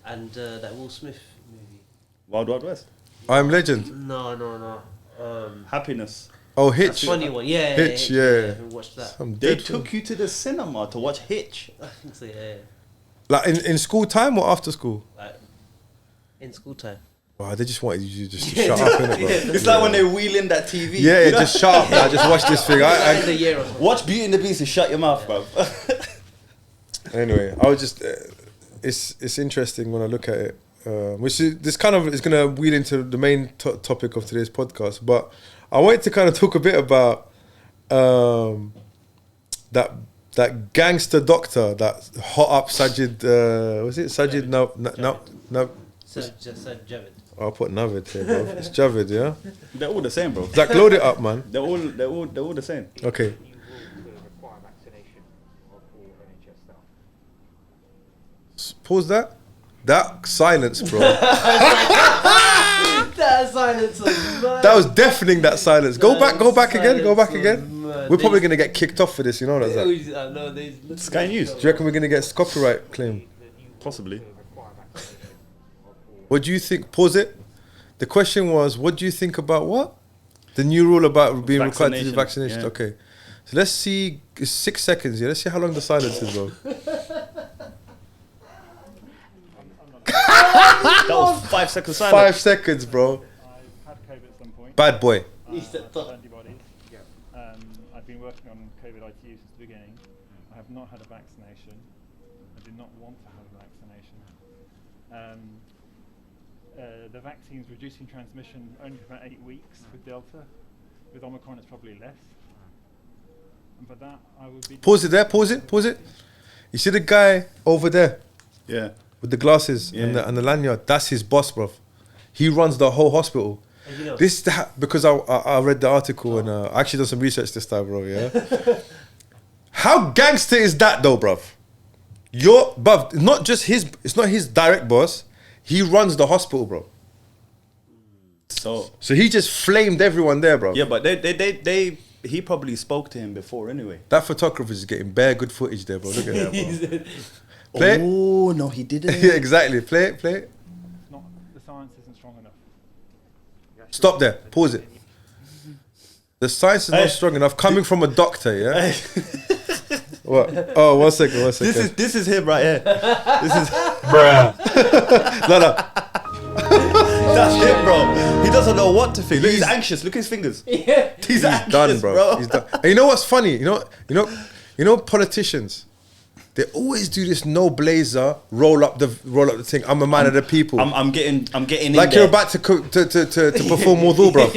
And that Will Smith movie. Wild Wild West. I'm Legend. No. Happiness. Oh, That's Hitch. funny one. Yeah. Hitch, yeah. We watched that. Some They dead took you to the cinema to watch Hitch. I think so. Yeah. Like in school time or after school? Like in school time. Oh, they just wanted you just to shut up, innit, bro? It's like when they wheel in that TV. Yeah, you know? just shut up. Now. Just watch this thing. Like in a year or something. Watch Beauty and the Beast and shut your mouth, bro. Anyway, I was just. It's interesting when I look at it. Which is, this kind of is going to wheel into the main topic of today's podcast. But I wanted to kind of talk a bit about that gangster doctor that hot up Sajid. Was it Sajid? No. Sajid Javid. I'll put Navid here, bro. It's Javid, yeah. They're all the same, bro. Zach, load it up, man. They're all the same. Okay. You will require vaccination of all NHS staff. Pause that. That silence, bro. That silence was mad. That was deafening. That silence. Go back again. Go back Silence again. was mad. We're probably gonna get kicked off for this. You know that, Zach? Do you I know they. Sky News. reckon we're gonna get copyright claim? Possibly. Require vaccination of all. What do you think? Pause it. The question was, what do you think about what? The new rule about being required to do vaccination. Yeah. Okay. So let's see. It's 6 seconds. Yeah. Let's see how long the silence is, bro. That was 5 seconds silence. 5 seconds, bro. I've had COVID at some point. Bad boy. Antibodies. I've been working on COVID ITU since the beginning. I have not had a vaccination. I do not want to have a vaccination. The vaccine's reducing transmission only for about 8 weeks with Delta. With Omicron, it's probably less. And for that, I would be. Pause it there. Pause it. Pause it. You see the guy over there Yeah. with the glasses Yeah. and the lanyard? That's his boss, bro. He runs the whole hospital. And you know, This because I read the article and I actually done some research this time, bro. Yeah. How gangster is that, though, bruv? Bruv, not just his. It's not his direct boss. He runs the hospital, bro. So So he just flamed everyone there, bro. yeah, but they he probably spoke to him before anyway. That photographer is getting bare good footage there, bro. Look at that, bro. Play it. Oh no, he didn't. Yeah, exactly. Play it. It's not, the science isn't strong enough. Stop there. Pause it. The science is not strong enough. Coming from a doctor, yeah. What? Oh, 1 second. This is him right here. This is No. that's him, bro. He doesn't know what to think. Look, he's anxious. Look at his fingers. Yeah. He's anxious, Done, bro. He's done. And you know what's funny? You know, politicians. They always do this no blazer, roll up the thing. I'm a man of the people. I'm getting like in you're there. about to perform wudu, bro.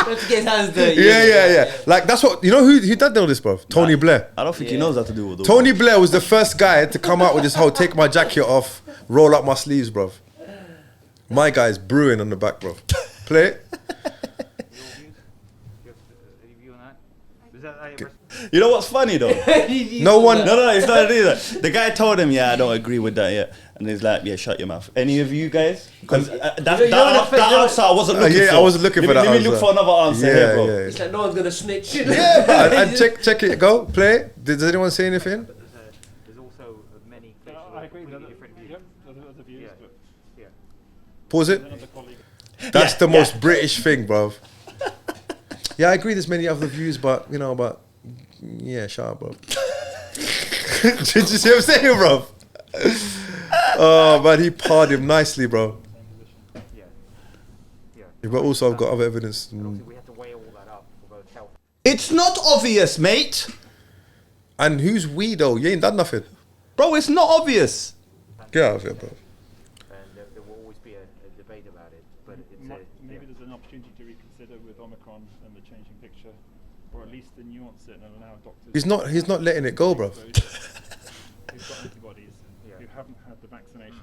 Let's get his hands dirty. Yeah. Like that's what you know. Who did all this, bro? Tony Blair. I don't think he knows how to do all those. Tony Blair was the first guy to come out with this whole take my jacket off, roll up my sleeves, bro. My guy's brewing on the back, bro. Play it. You know what's funny though? No one. No, it's not either. The guy told him, "Yeah, I don't agree with that yet," and he's like, "Yeah, shut your mouth." Any of you guys? Because that answer I wasn't looking for. Yeah, I wasn't looking for that Let me look answer. for another answer here, bro. Yeah. It's like no one's gonna snitch. Yeah, bro. And check it. Go play it. Does anyone say anything? But there's also many places I with agree with completely different views. Yep, other views, Yeah. but Yeah. Pause it. another colleague. That's the most British thing, bro. Yeah, I agree. There's many other views, but yeah, shut up, bro. Did you see what I'm saying, bro? Oh man, he parred him nicely, bro. Yeah. Yeah. But also, I've got other evidence. Obviously, we have to weigh all that up for both health. It's not obvious, mate. And who's we though? You ain't done nothing. Bro, it's not obvious. Get out of here, bro. And there will always be a debate about it. But Maybe there's an opportunity to reconsider with Omicron and the changing picture, or at least to nuance it and allow doctors. He's not letting it go, bro. Who've got antibodies, who haven't had the vaccination,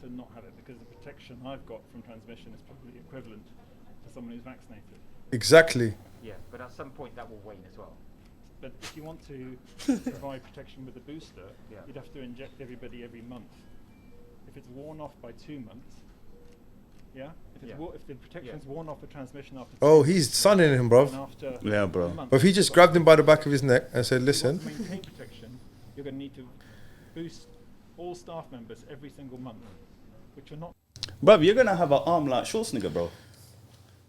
to not have it, because the protection I've got from transmission is probably equivalent to someone who's vaccinated. Exactly. yeah, but at some point that will wane as well. But if you want to provide protection with a booster, you'd have to inject everybody every month. If it's worn off by 2 months, if the protection's worn off the transmission after 2 Oh, months, he's sunning him, bro. and after Yeah, bro. 1 month, But if he just grabbed him by the back of his neck and said, to "Listen, maintain protection, you're going to need to boost all staff members every single month, which are not. Bro, you're gonna have an arm like Schwarzenegger, bro.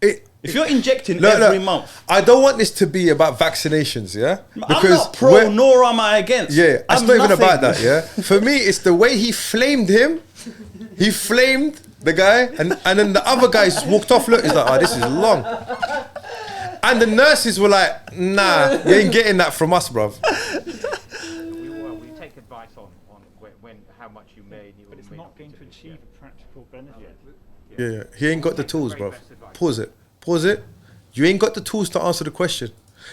it, If you're injecting Look, every look, month, I don't want this to be about vaccinations, yeah? I'm not pro we're- nor am I against. Yeah, it's I'm not even nothing. about that, yeah? For me, it's the way he flamed him. He flamed the guy, and then the other guys walked off. Look, he's like, oh, this is long. And the nurses were like, nah, you ain't getting that from us, bruv. We take advice on how much you may. But it's not going to achieve a practical benefit. Yeah, he ain't got the tools, bruv. Pause it. You ain't got the tools to answer the question.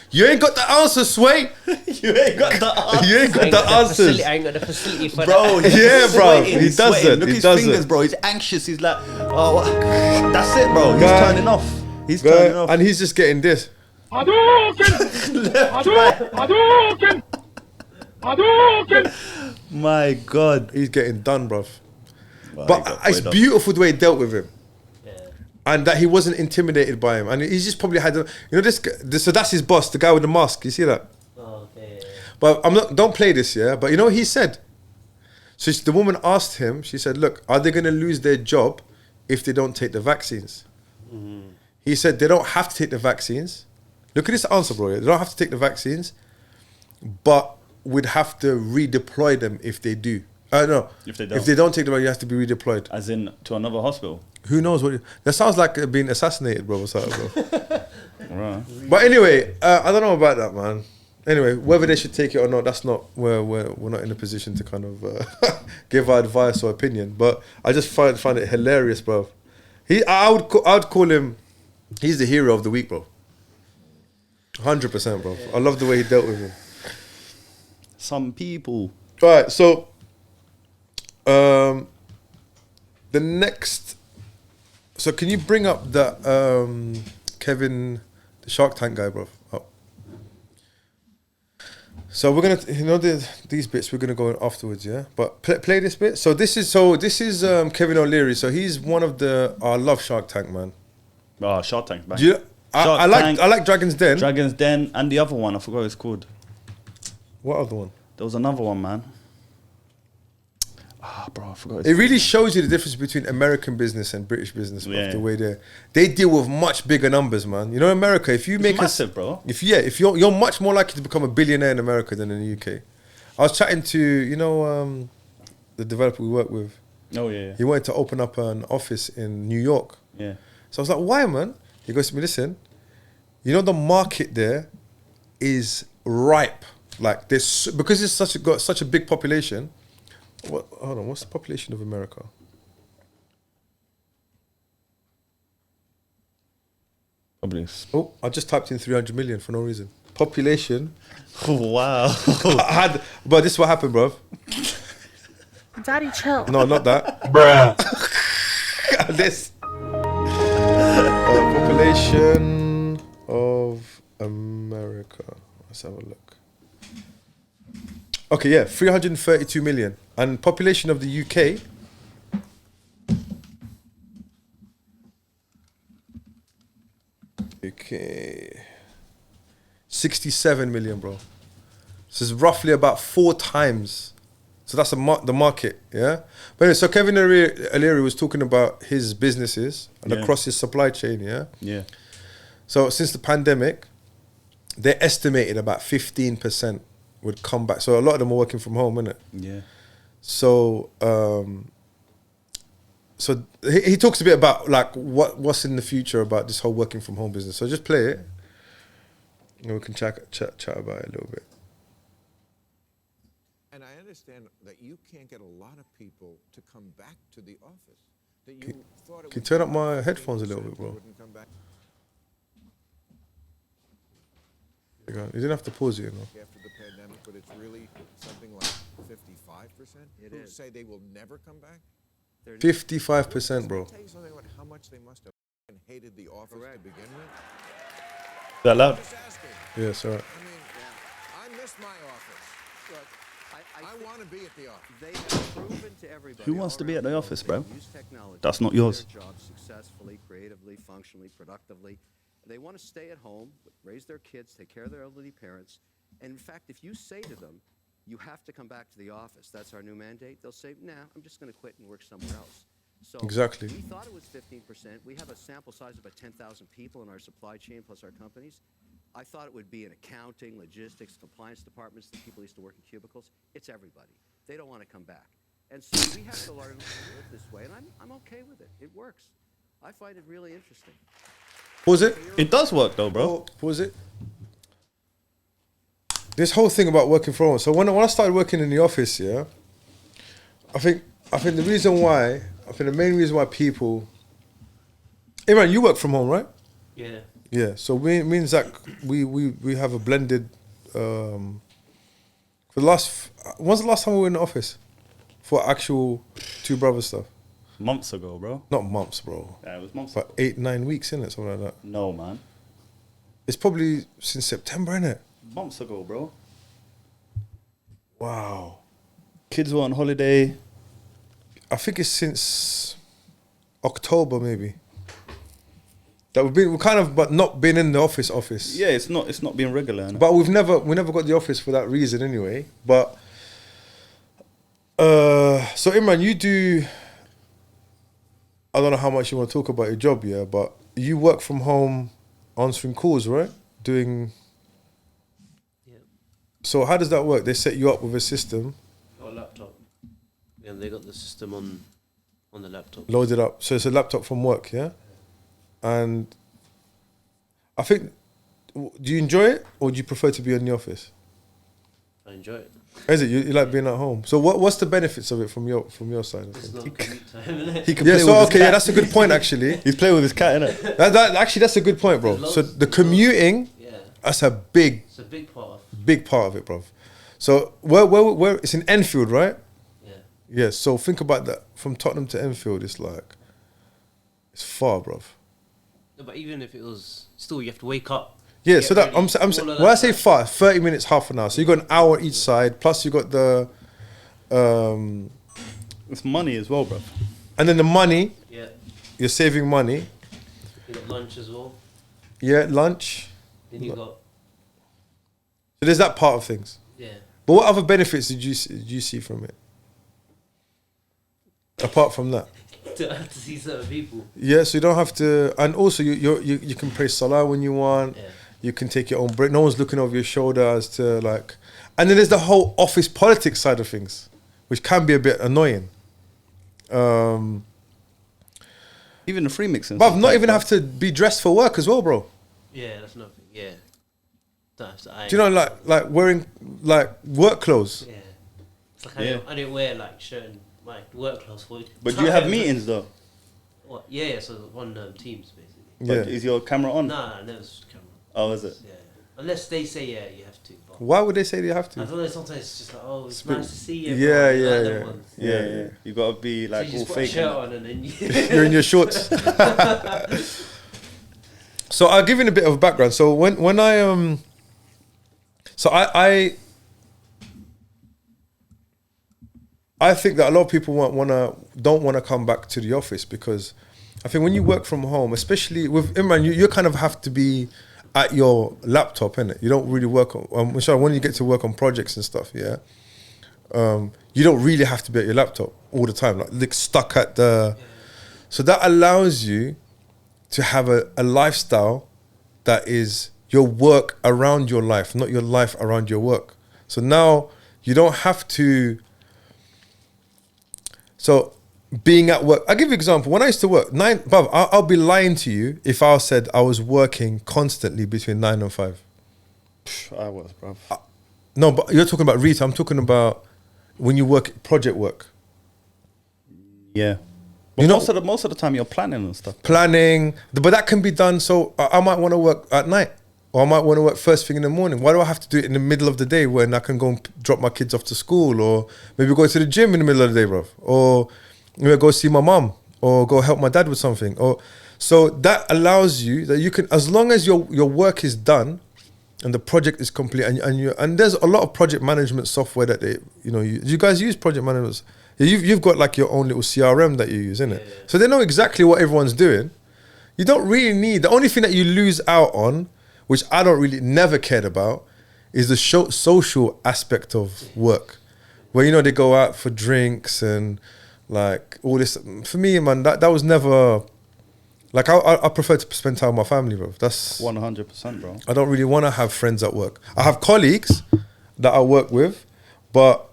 You ain't got the answer, Sway. You ain't got the answer. You ain't got the answers. I ain't got the facility for Bro, that. Yeah, he's bro, sweating, he he's doesn't, sweating. Look he at his doesn't. fingers, bro. He's anxious. He's like, oh, what? That's it, bro. He's Guy. turning off. He's turning off. And he's just getting this. My God. He's getting done, bruv. Well, But he got it's played up. beautiful the way he dealt with him. Yeah. And that he wasn't intimidated by him. And he's just probably had, this guy, so that's his boss, the guy with the mask. You see that? Oh, okay. But don't play this, yeah? But you know what he said? So the woman asked him, she said, look, are they going to lose their job if they don't take the vaccines? He said, they don't have to take the vaccines. Look at this answer, bro. They don't have to take the vaccines, but we'd have to redeploy them if they do. No. If they don't. If they don't take the vaccine, you have to be redeployed. As in to another hospital. Who knows what... That sounds like being assassinated, bro. Or something, bro. Right. But anyway, I don't know about that, man. Anyway, whether they should take it or not, that's not where we're not in a position to kind of give our advice or opinion. But I just find it hilarious, bro. I would call him. He's the hero of the week, bro. 100%, bro. I love the way he dealt with him. Some people. All right, so the next. So can you bring up that Kevin, the Shark Tank guy, bro? Up. So we're gonna, these bits we're gonna go in afterwards, yeah. But play this bit. So this is Kevin O'Leary. So he's one of the. I love Shark Tank, man. Oh, Shark Tank. Bang. Do you, Shark I like Tank, I like Dragon's Den. Dragon's Den, and the other one. I forgot what it's called. What other one? There was another one, man. Ah, bro, I forgot. It really shows you the difference between American business and British business, bro. Yeah. The way they deal with much bigger numbers, man. You know, in America, if you make massive, bro. if you're much more likely to become a billionaire in America than in the UK. I was chatting to the developer we work with. Oh yeah. He wanted to open up an office in New York. Yeah. So I was like, why, man? He goes to me, listen, you know the market there is ripe. Like because it's got such a big population. Hold on, what's the population of America? Probably. Oh, I just typed in 300 million for no reason. Population. Wow. But this is what happened, bro. Daddy, chill. No, not that. Bruh. This. Population of America. Let's have a look. Okay, yeah, 332 million. And population of the UK. Okay. 67 million, bro. So it's roughly about 4 times. So that's the market, yeah? But anyway, so Kevin O'Leary was talking about his businesses and across his supply chain, yeah? Yeah. So since the pandemic, they estimated about 15% would come back. So a lot of them are working from home, innit? Yeah. So so he talks a bit about like what's in the future about this whole working from home business. So just play it, and we can chat about it a little bit. And I understand that you can't get a lot of people to come back to the office. That you thought it Can you would turn be up my 15% headphones a little bit, bro? wouldn't come back You didn't have to pause it, you know. after the pandemic, but it's really something like 55%. It who is. say they will never come back. 55%, bro. Can I tell you something about how much they must have hated the office to begin with? Is that loud? Just asking. Yeah, sorry. I mean, I miss my office. Look, I want to be at the office. they have proven to everybody. Who wants to be all at the around office, world bro? they use technology That's to not do yours. Their jobs successfully, creatively, functionally, productively. They want to stay at home, raise their kids, take care of their elderly parents. And in fact, if you say to them, you have to come back to the office, that's our new mandate, they'll say, nah, I'm just going to quit and work somewhere else. So Exactly. we thought it was 15%. We have a sample size of about 10,000 people in our supply chain plus our companies. I thought it would be in accounting, logistics, compliance departments, the people used to work in cubicles. It's everybody. They don't want to come back. And so we have to learn to live this way, and I'm okay with it. It works. I find it really interesting. Pause it. It does work though, bro. Pause it. This whole thing about working from home. So when I started working in the office, yeah, I think the reason why, the main reason why people, Imran, you work from home, right? Yeah. Yeah. So me and Zach, we have a blended. When's the last time we were in the office for actual two brothers stuff? Months ago, bro. Not months, bro. Yeah, it was months About ago. 8-9 weeks, innit? Something like that. No, man. It's probably since September, innit? Months ago, bro. Wow. Kids were on holiday. I think it's since October, maybe. That we've kind of, but not been in the office. Yeah, it's not being regular. innit? But we never got the office for that reason anyway. But so Imran, you do. I don't know how much you want to talk about your job, yeah, but you work from home, answering calls, right? Doing. Yeah. So how does that work? They set you up with a system, Got a laptop. Yeah, they got the system on the laptop. loaded up. So it's a laptop from work, yeah. And I think, do you enjoy it or do you prefer to be in the office? I enjoy it. Is it you like being at home? So what's the benefits of it from your side? Of It's things? not commute time, innit? He can Yeah, play so with his okay, yeah, cat. that's a good point actually. He's playing with his cat, innit? Actually, that's a good point, bro. There's So loads- the commuting, Yeah, that's a big it's a big part of. part of it, bro. So where it's in Enfield, right? Yeah. Yeah. So think about that. From Tottenham to Enfield, it's far, bro. No, but even if it was, still you have to wake up. Yeah. get So that ready, I'm all of when I that say stuff. far, 30 minutes, half an hour. So you got an hour each side. Plus you got the, It's money as well, bro. and then the money. Yeah. You're saving money. You got lunch as well. Yeah, lunch. Then you got So there's that part of things. yeah. But what other benefits did you see from it? Apart from that. to see certain people. Yeah, so you don't have to, and also you can pray salah when you want. Yeah. You can take your own break. No one's looking over your shoulder as to like, and then there's the whole office politics side of things, which can be a bit annoying. Even the free mixing. But not even have to be dressed for work as well, bro. Yeah, that's nothing. Yeah. That's, Do you know, like wearing like work clothes? Yeah. It's like I didn't wear like certain my work clothes for it. But do you have meetings though? What? Yeah, so on Teams basically. Yeah. But is your camera on? Nah, never switch camera. Oh, is it? Yeah. Unless they say you have to. But Why would they say they have I to? don't know. Sometimes it's just like, oh, it's nice to see you. Yeah, but I yeah, like them yeah. ones. Yeah. You gotta be So like you all just put a fake. shirt innit? on and then You're in your shorts. So I'll give you a bit of background. So when I I think that a lot of people don't want to come back to the office because I think when you work from home, especially with Imran, you kind of have to be at your laptop, innit? You don't really work on. When you get to work on projects and stuff, yeah. You don't really have to be at your laptop all the time, like stuck at the. So that allows you to have a lifestyle that is your work around your life, not your life around your work. So now you don't have to. So being at work, I'll give you an example. When I used to work, I'll be lying to you if I said I was working constantly between 9 and 5. I was, bro. No, but you're talking about retail. I'm talking about when you work project work. Yeah. But You know- most of the time you're planning and stuff. Planning, but that can be done. So I might want to work at night, or I might want to work first thing in the morning. Why do I have to do it in the middle of the day when I can go and drop my kids off to school, or maybe go to the gym in the middle of the day, bro, or maybe go see my mom, or go help my dad with something, or so that allows you that you can, as long as your work is done and the project is complete, and there's a lot of project management software that you guys use project management. You've got like your own little CRM that you use, innit? Yeah. So they know exactly what everyone's doing. You don't really need, the only thing that you lose out on, which I never cared about, is the social aspect of work. Where, they go out for drinks and like all this. For me, man, that was never, like I prefer to spend time with my family, bro. That's 100%, bro. I don't really want to have friends at work. I have colleagues that I work with, but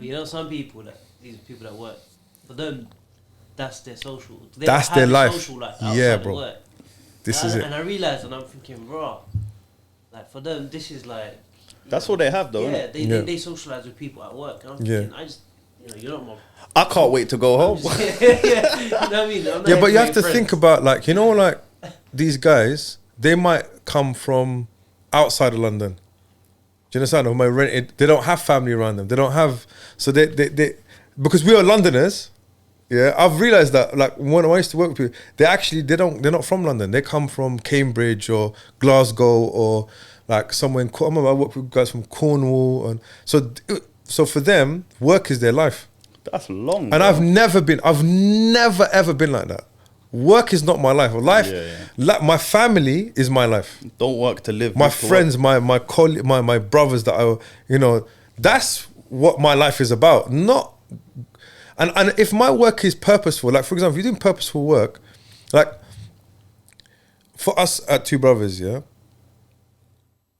But some people these people that work, for them, that's their social. They That's don't their have a life. Social life outside Yeah, of bro. work. this is it. And I realized, and I'm thinking, bro, like for them, this is like. That's what they have, though. Yeah, innit? they socialize with people at work. And I'm Yeah. thinking, I just, you're not more. I can't wait to go home. yeah, you know what I mean? I'm not Yeah, but you here have to make think friends. about like these guys, they might come from outside of London. Do you understand? Or might they don't have family around them. They don't have, so they because we are Londoners. Yeah, I've realized that like when I used to work with people, they're not from London. They come from Cambridge or Glasgow or like somewhere in. I remember I worked with guys from Cornwall, and so for them, work is their life. That's long. And bro. I've never ever been like that. Work is not my life. My family is my life. Don't work to live. My live to friends, work. my colleagues, my brothers that that's what my life is about. Not, and if my work is purposeful, like for example, if you're doing purposeful work, like for us at Two Brothers, yeah,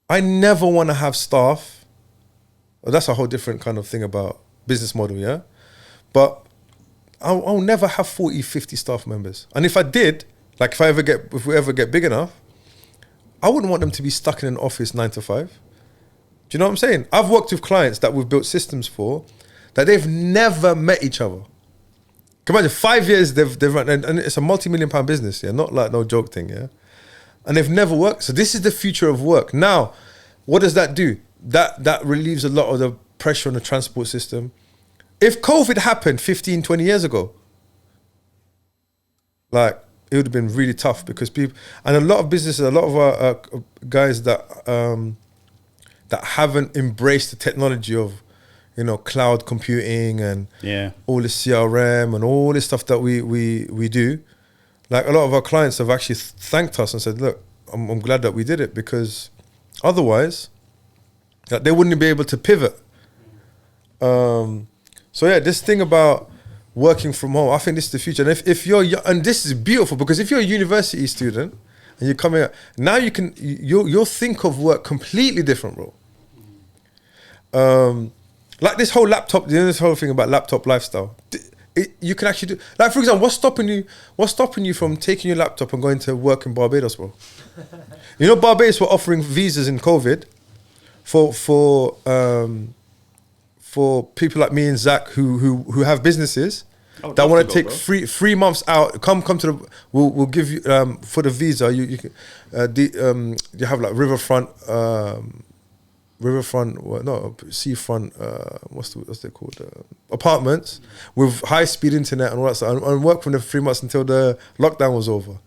I never want to have staff. Well, that's a whole different kind of thing about business model, yeah. But I'll never have 40, 50 staff members. And if I did, like if we ever get big enough, I wouldn't want them to be stuck in an office 9 to 5. Do you know what I'm saying? I've worked with clients that we've built systems for that they've never met each other. Can you imagine 5 years they've run, and it's a multi-million-pound business, yeah, not like no joke thing, yeah. And they've never worked. So this is the future of work. Now, what does that do? That relieves a lot of the pressure on the transport system. If COVID happened 15, 20 years ago, like it would have been really tough because people, and a lot of businesses, a lot of our guys that haven't embraced the technology of, cloud computing and all this CRM and all this stuff that we do. Like a lot of our clients have actually thanked us and said, look, I'm glad that we did it, because otherwise, they wouldn't be able to pivot. So yeah, this thing about working from home, I think this is the future. And if you're and this is beautiful, because if you're a university student and you're coming out, now you'll think of work completely different, bro. Like this whole laptop, this whole thing about laptop lifestyle. You can actually do, like, for example, what's stopping you from taking your laptop and going to work in Barbados, bro? You know, Barbados were offering visas in COVID for people like me and Zach who have businesses that want to take 3 months out. Come to the. We'll give you for the visa. You can you have like seafront. What's they called? Apartments with high speed internet and all that stuff, and work from the 3 months until the lockdown was over.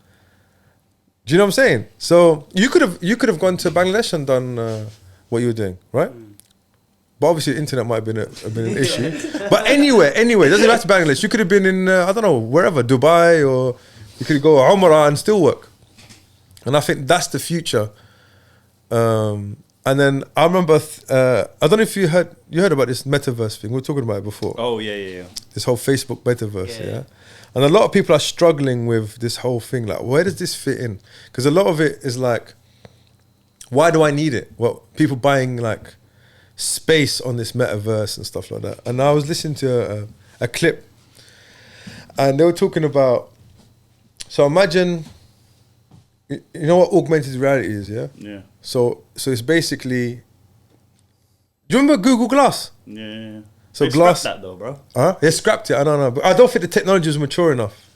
Do you know what I'm saying? So you could have gone to Bangladesh and done what you were doing, right? But obviously the internet might have been an issue. But anyway, it doesn't have to Bangladesh. You could have been in, I don't know, wherever, Dubai, or you could go Umrah and still work. And I think that's the future. And then I remember, I don't know if you heard about this metaverse thing. We were talking about it before. Oh, yeah. This whole Facebook metaverse, yeah. And a lot of people are struggling with this whole thing. Like, where does this fit in? Because a lot of it is like, why do I need it? Well, people buying like space on this metaverse and stuff like that. And I was listening to a clip, and they were talking about, so imagine, you know what augmented reality is, yeah? Yeah. So it's basically, do you remember Google Glass? Yeah. So they Glass, scrapped that though, bro. They scrapped it, I don't know. But I don't think the technology was mature enough.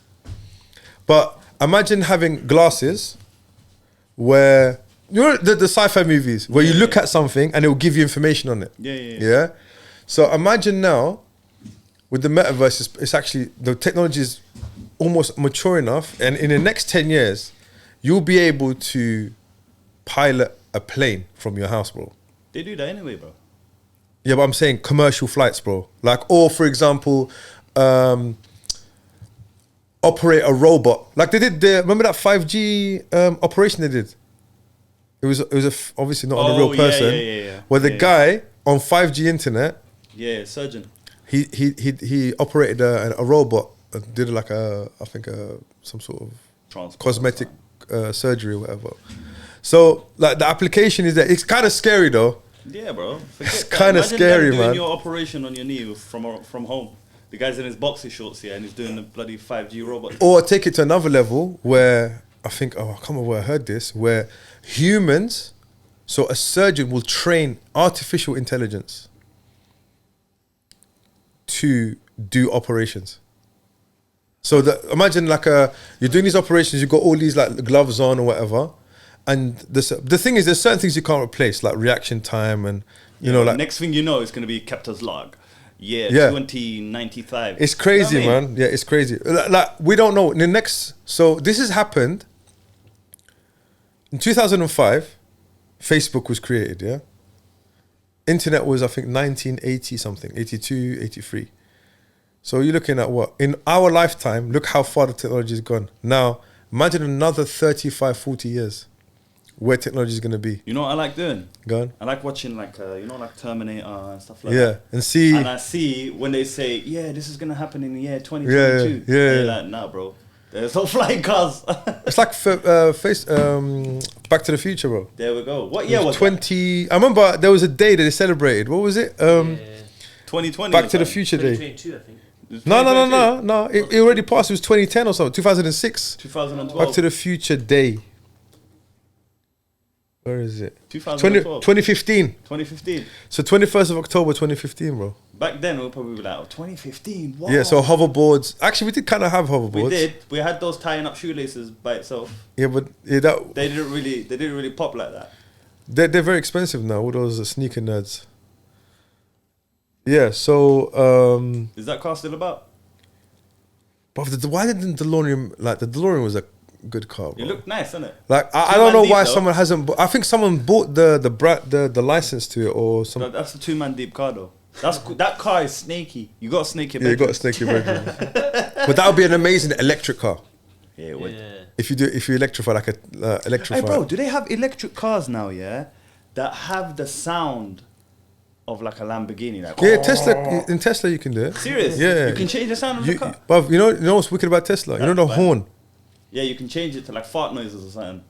But imagine having glasses where, you know the sci-fi movies where you look at something and it will give you information on it. Yeah. So imagine now with the metaverse, it's actually, the technology is almost mature enough, and in the next 10 years, you'll be able to pilot a plane from your house, bro. They do that anyway, bro. Yeah, but I'm saying commercial flights, bro. Like, or for example, operate a robot. Like they did remember that 5G operation they did? It was obviously not on a real person. Yeah. Where the guy on 5G internet. Yeah, surgeon. He operated a robot, did like some sort of cosmetic surgery or whatever. So like the application is there. It's kind of scary though. Yeah, bro. It's kind of scary, man. Doing your operation on your knee from home. The guy's in his boxer shorts here and he's doing the bloody 5G robot. Or take it to another level where I think, I can't remember where I heard this, where humans, so a surgeon will train artificial intelligence to do operations. So imagine like you're doing these operations, you've got all these like gloves on or whatever, and the thing is, there's certain things you can't replace, like reaction time, and you know, like next thing you know, it's going to be Capta's log. Yeah, 2095. It's crazy, you know man. Yeah, it's crazy. Like we don't know. So this has happened in 2005. Facebook was created. Yeah. Internet was, I think, 1980 something, 82, 83. So you're looking at what? In our lifetime, look how far the technology has gone. Now, imagine another 35, 40 years where technology is going to be. You know what I like doing? Go on. I like watching like Terminator and stuff like that. Yeah, and see. And I see when they say, yeah, this is going to happen in the year 2022. Yeah. And you're like, nah, bro. There's no flying cars. It's like Back to the Future, bro. There we go. What year was 20? I remember there was a day that they celebrated. What was it? 2020. Back to the Future Day. 2022, I think. No. It already passed. It was 2010 or something. 2006. 2012. Back to the Future Day. Where is it? 2012. 2015. 2015. So 21st of October 2015, bro. Back then, we'll probably be like, 2015. Wow. Yeah, so hoverboards. Actually, we did kind of have hoverboards. We did. We had those tying up shoelaces by itself. Yeah, but they didn't really pop like that. They're very expensive now. All those sneaker nerds. Yeah. So. Is that car still about? But why didn't the DeLorean was a good car, bro. It looked nice, didn't it? Like I don't know why someone hasn't. I think someone bought the license to it or something. That's a 2-man deep car though. That car is snaky. You got to snake your bedroom. Yeah, you got to snake your bedroom. But that would be an amazing electric car. Yeah, it would. Yeah. If you electrify like a electrify. Hey, bro, do they have electric cars now, yeah, that have the sound of like a Lamborghini? Like, Yeah, Tesla you can do it. Serious? Yeah. You can change the sound of the car? But you know what's wicked about Tesla? You know the Right. horn. Yeah, you can change it to like fart noises or something.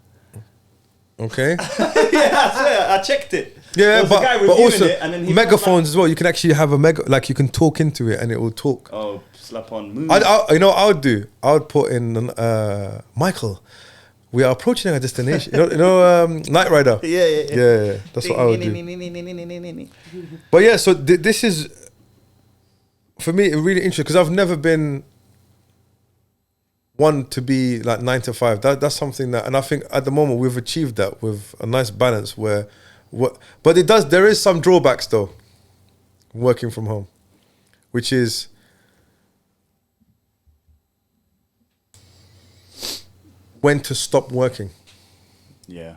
Okay. Yeah, I swear, I checked it. There Yeah, was a guy but reviewing also it, and then he megaphones as well. You can actually have a like you can talk into it and it will talk. Oh, slap on moon. You know what I would do? I would put in Michael. We are approaching our destination. you know Knight Rider. Yeah. That's what I would do. But yeah, so this is for me really interesting because I've never been one to be like 9 to 5. That's something that, and I think at the moment we've achieved that with a nice balance where, but there is some drawbacks though, working from home, which is when to stop working. Yeah.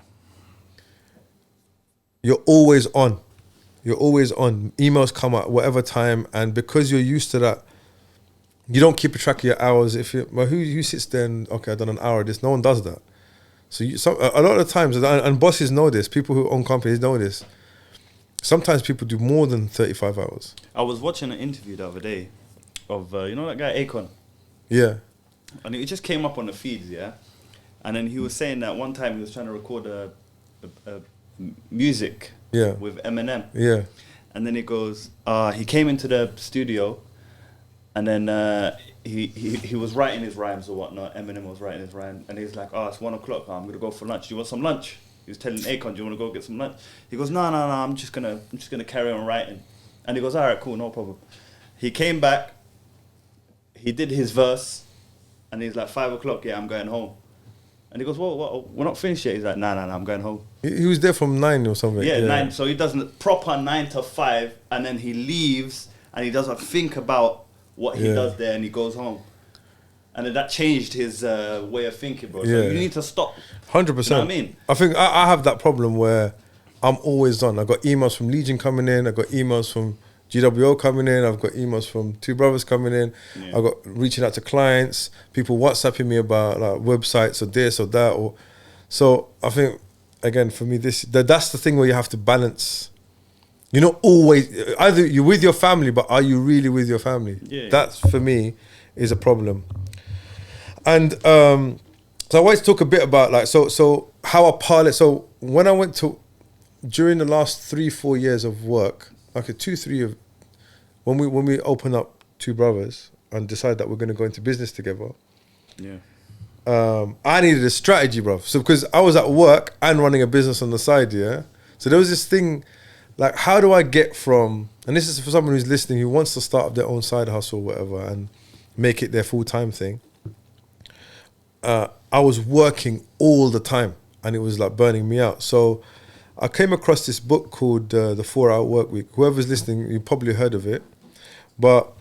You're always on. Emails come at whatever time, and because you're used to that, you don't keep a track of your hours. Who sits there and okay, I've done an hour of this? No one does that. So a lot of the times, and bosses know this. People who own companies know this. Sometimes people do more than 35 hours. I was watching an interview the other day of you know that guy Akon, Yeah, and it just came up on the feeds, yeah. And then he was saying that one time he was trying to record a music Yeah. with Eminem. yeah, And then he goes, he came into the studio, and then he was writing his rhymes or whatnot. Eminem was writing his rhyme, and he's like, it's 1 o'clock. I'm gonna go for lunch. Do you want some lunch? He was telling Akon, do you want to go get some lunch? He goes, no. I'm just gonna carry on writing. And he goes, all right, cool, no problem. He came back. He did his verse, and he's like, 5 o'clock. Yeah, I'm going home. And he goes, well, we're not finished yet. He's like, no, I'm going home. he was there from 9 or something. Yeah, 9. So he does proper 9 to 5, and then he leaves, and he doesn't think about what he does there, and he goes home. And then that changed his way of thinking, bro. So Yeah. you need to stop. 100%. You know what I mean? I think I have that problem where I'm always on. I've got emails from Legion coming in. I've got emails from GWL coming in. I've got emails from Two Brothers coming in. Yeah. I've got reaching out to clients, people WhatsApping me about like websites or this or that. So I think, again, for me, that's the thing where you have to balance. You're not always, either you're with your family, but are you really with your family? Yeah. That's, for me, is a problem. And so I always talk a bit about like, so how I pilot. So when I went to, during the last 3-4 years of work, okay, 2-3 of, when we opened up Two Brothers and decided that we're going to go into business together, Yeah. I needed a strategy, bro. So because I was at work and running a business on the side, yeah. So there was this thing, like, how do I get from, and this is for someone who's listening who wants to start up their own side hustle or whatever and make it their full-time thing. I was working all the time and it was like burning me out. So I came across this book called The 4-Hour Work Week. Whoever's listening, you probably heard of it. But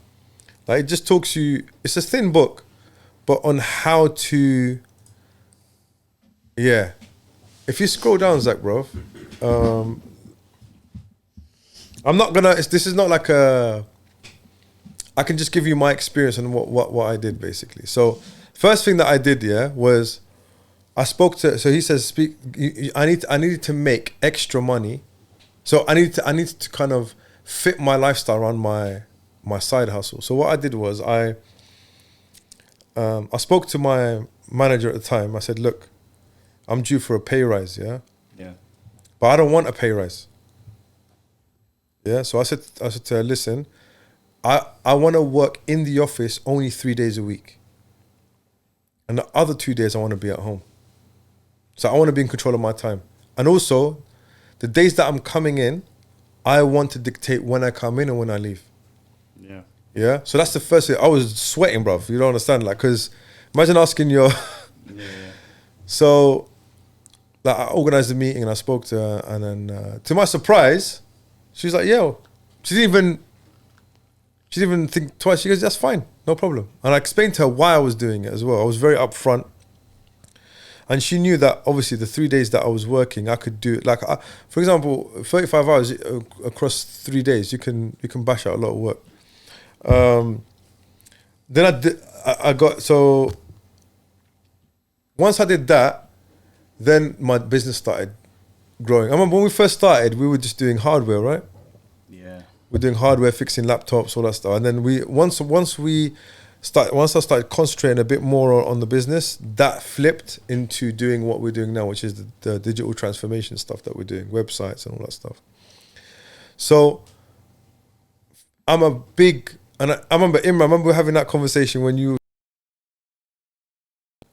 like, it just talks you, it's a thin book, but on how to, yeah. If you scroll down, Zach, bro, I'm not gonna, this is not like a, I can just give you my experience and what I did basically. So first thing that I did, yeah, was I spoke to, so he says, I needed to make extra money. So I needed to kind of fit my lifestyle around my side hustle. So what I did was I spoke to my manager at the time. I said, look, I'm due for a pay rise, yeah? Yeah. But I don't want a pay rise. Yeah, so I said to her, listen, I want to work in the office only 3 days a week. And the other 2 days I want to be at home. So I want to be in control of my time. And also, the days that I'm coming in, I want to dictate when I come in and when I leave. Yeah. Yeah? So that's the first thing. I was sweating, bruv. You don't understand. Like, because imagine asking your... Yeah. So, like, I organized a meeting and I spoke to her. And then, to my surprise, she was like, yo. She didn't even think twice. She goes, that's fine. No problem. And I explained to her why I was doing it as well. I was very upfront. And she knew that obviously the 3 days that I was working, I could do, like, for example, 35 hours across 3 days, you can bash out a lot of work. Then I got, so once I did that, then my business started growing. I remember when we first started, we were just doing hardware, right? Yeah. We're doing hardware, fixing laptops, all that stuff. And then once I started concentrating a bit more on the business, that flipped into doing what we're doing now, which is the digital transformation stuff that we're doing, websites and all that stuff. So I'm a big, and I remember Imran, I remember having that conversation when you.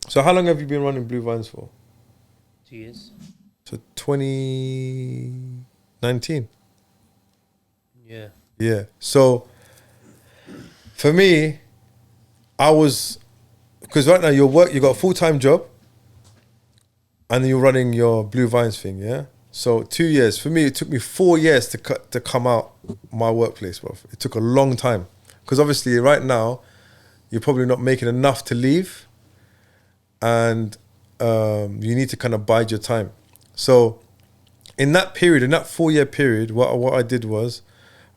So how long have you been running Blue Vines for? 2 years. So 2019. Yeah. Yeah. So for me, because right now you got a full-time job and then you're running your Blue Vines thing, yeah? So 2 years. For me, it took me 4 years to come out my workplace, bro. It took a long time. Because obviously right now, you're probably not making enough to leave and you need to kind of bide your time. So in that period, in that 4 year period, what I did was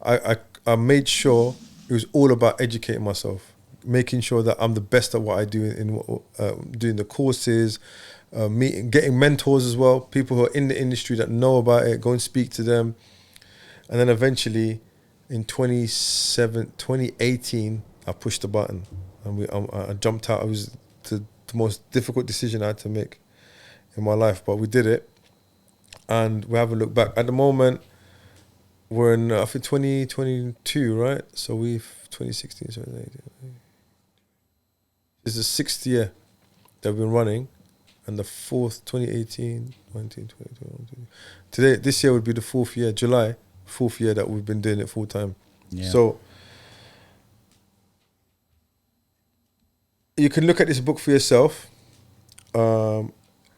I made sure it was all about educating myself, making sure that I'm the best at what I do in doing the courses, getting mentors as well, people who are in the industry that know about it, go and speak to them. And then eventually in 2018, I pushed the button and I jumped out. It was the most difficult decision I had to make in my life, but we did it and we haven't looked back. At the moment, we're in, I think, 2022, right? So we've 2016, 2018. This is the 6th year that we've been running, and the 4th, 2018, 19, 20, 21. Today, this year would be the 4th year, July, 4th year that we've been doing it full time. Yeah. So you can look at this book for yourself. I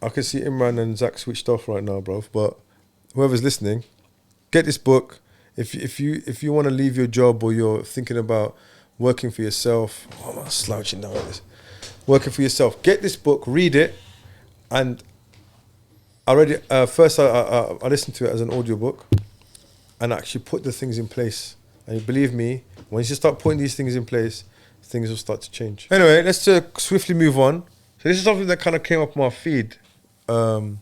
can see Imran and Zach switched off right now, bro. But whoever's listening, get this book. If you want to leave your job or you're thinking about working for yourself, I'm slouching down like this. Working for yourself, get this book, read it, and I read it. First, I listened to it as an audiobook, and actually put the things in place. And believe me, once you start putting these things in place, things will start to change. Anyway, let's swiftly move on. So this is something that kind of came up my feed. You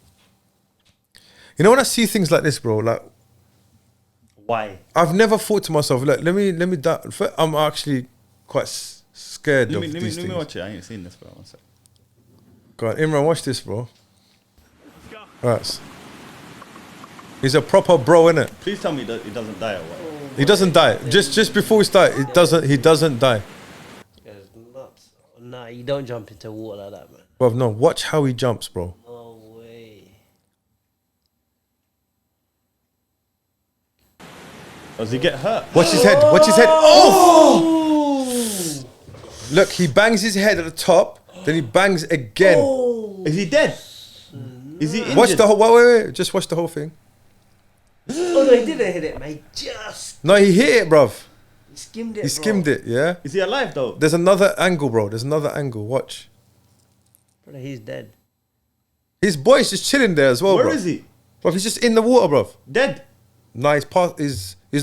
know, when I see things like this, bro, like, why? I've never thought to myself, like, let me. I'm actually quite scared of these things. Let me watch it. I ain't seen this, bro. One sec. Go on, Imran, watch this, bro. Alright. He's a proper bro, innit? Please tell me that he doesn't die or what? He doesn't die. Just before we start, he doesn't die. It's nuts. Nah, you don't jump into water like that, man. Bro, no, watch how he jumps, bro. No way. Does he get hurt? Watch his head. Watch his head. Oh! Look, he bangs his head at the top, then he bangs again. Is he dead? Is he injured? Watch the whole. Wait. Just watch the whole thing. Oh no, he didn't hit it, mate. Just No, he hit it, bruv. he skimmed it. He skimmed it. Yeah. Is he alive though? There's another angle, bro. There's another angle. Watch. Bro, he's dead. His boy's just chilling there as well, Where bro. is he? Bro, he's just in the water, bro. Dead. Nah, he's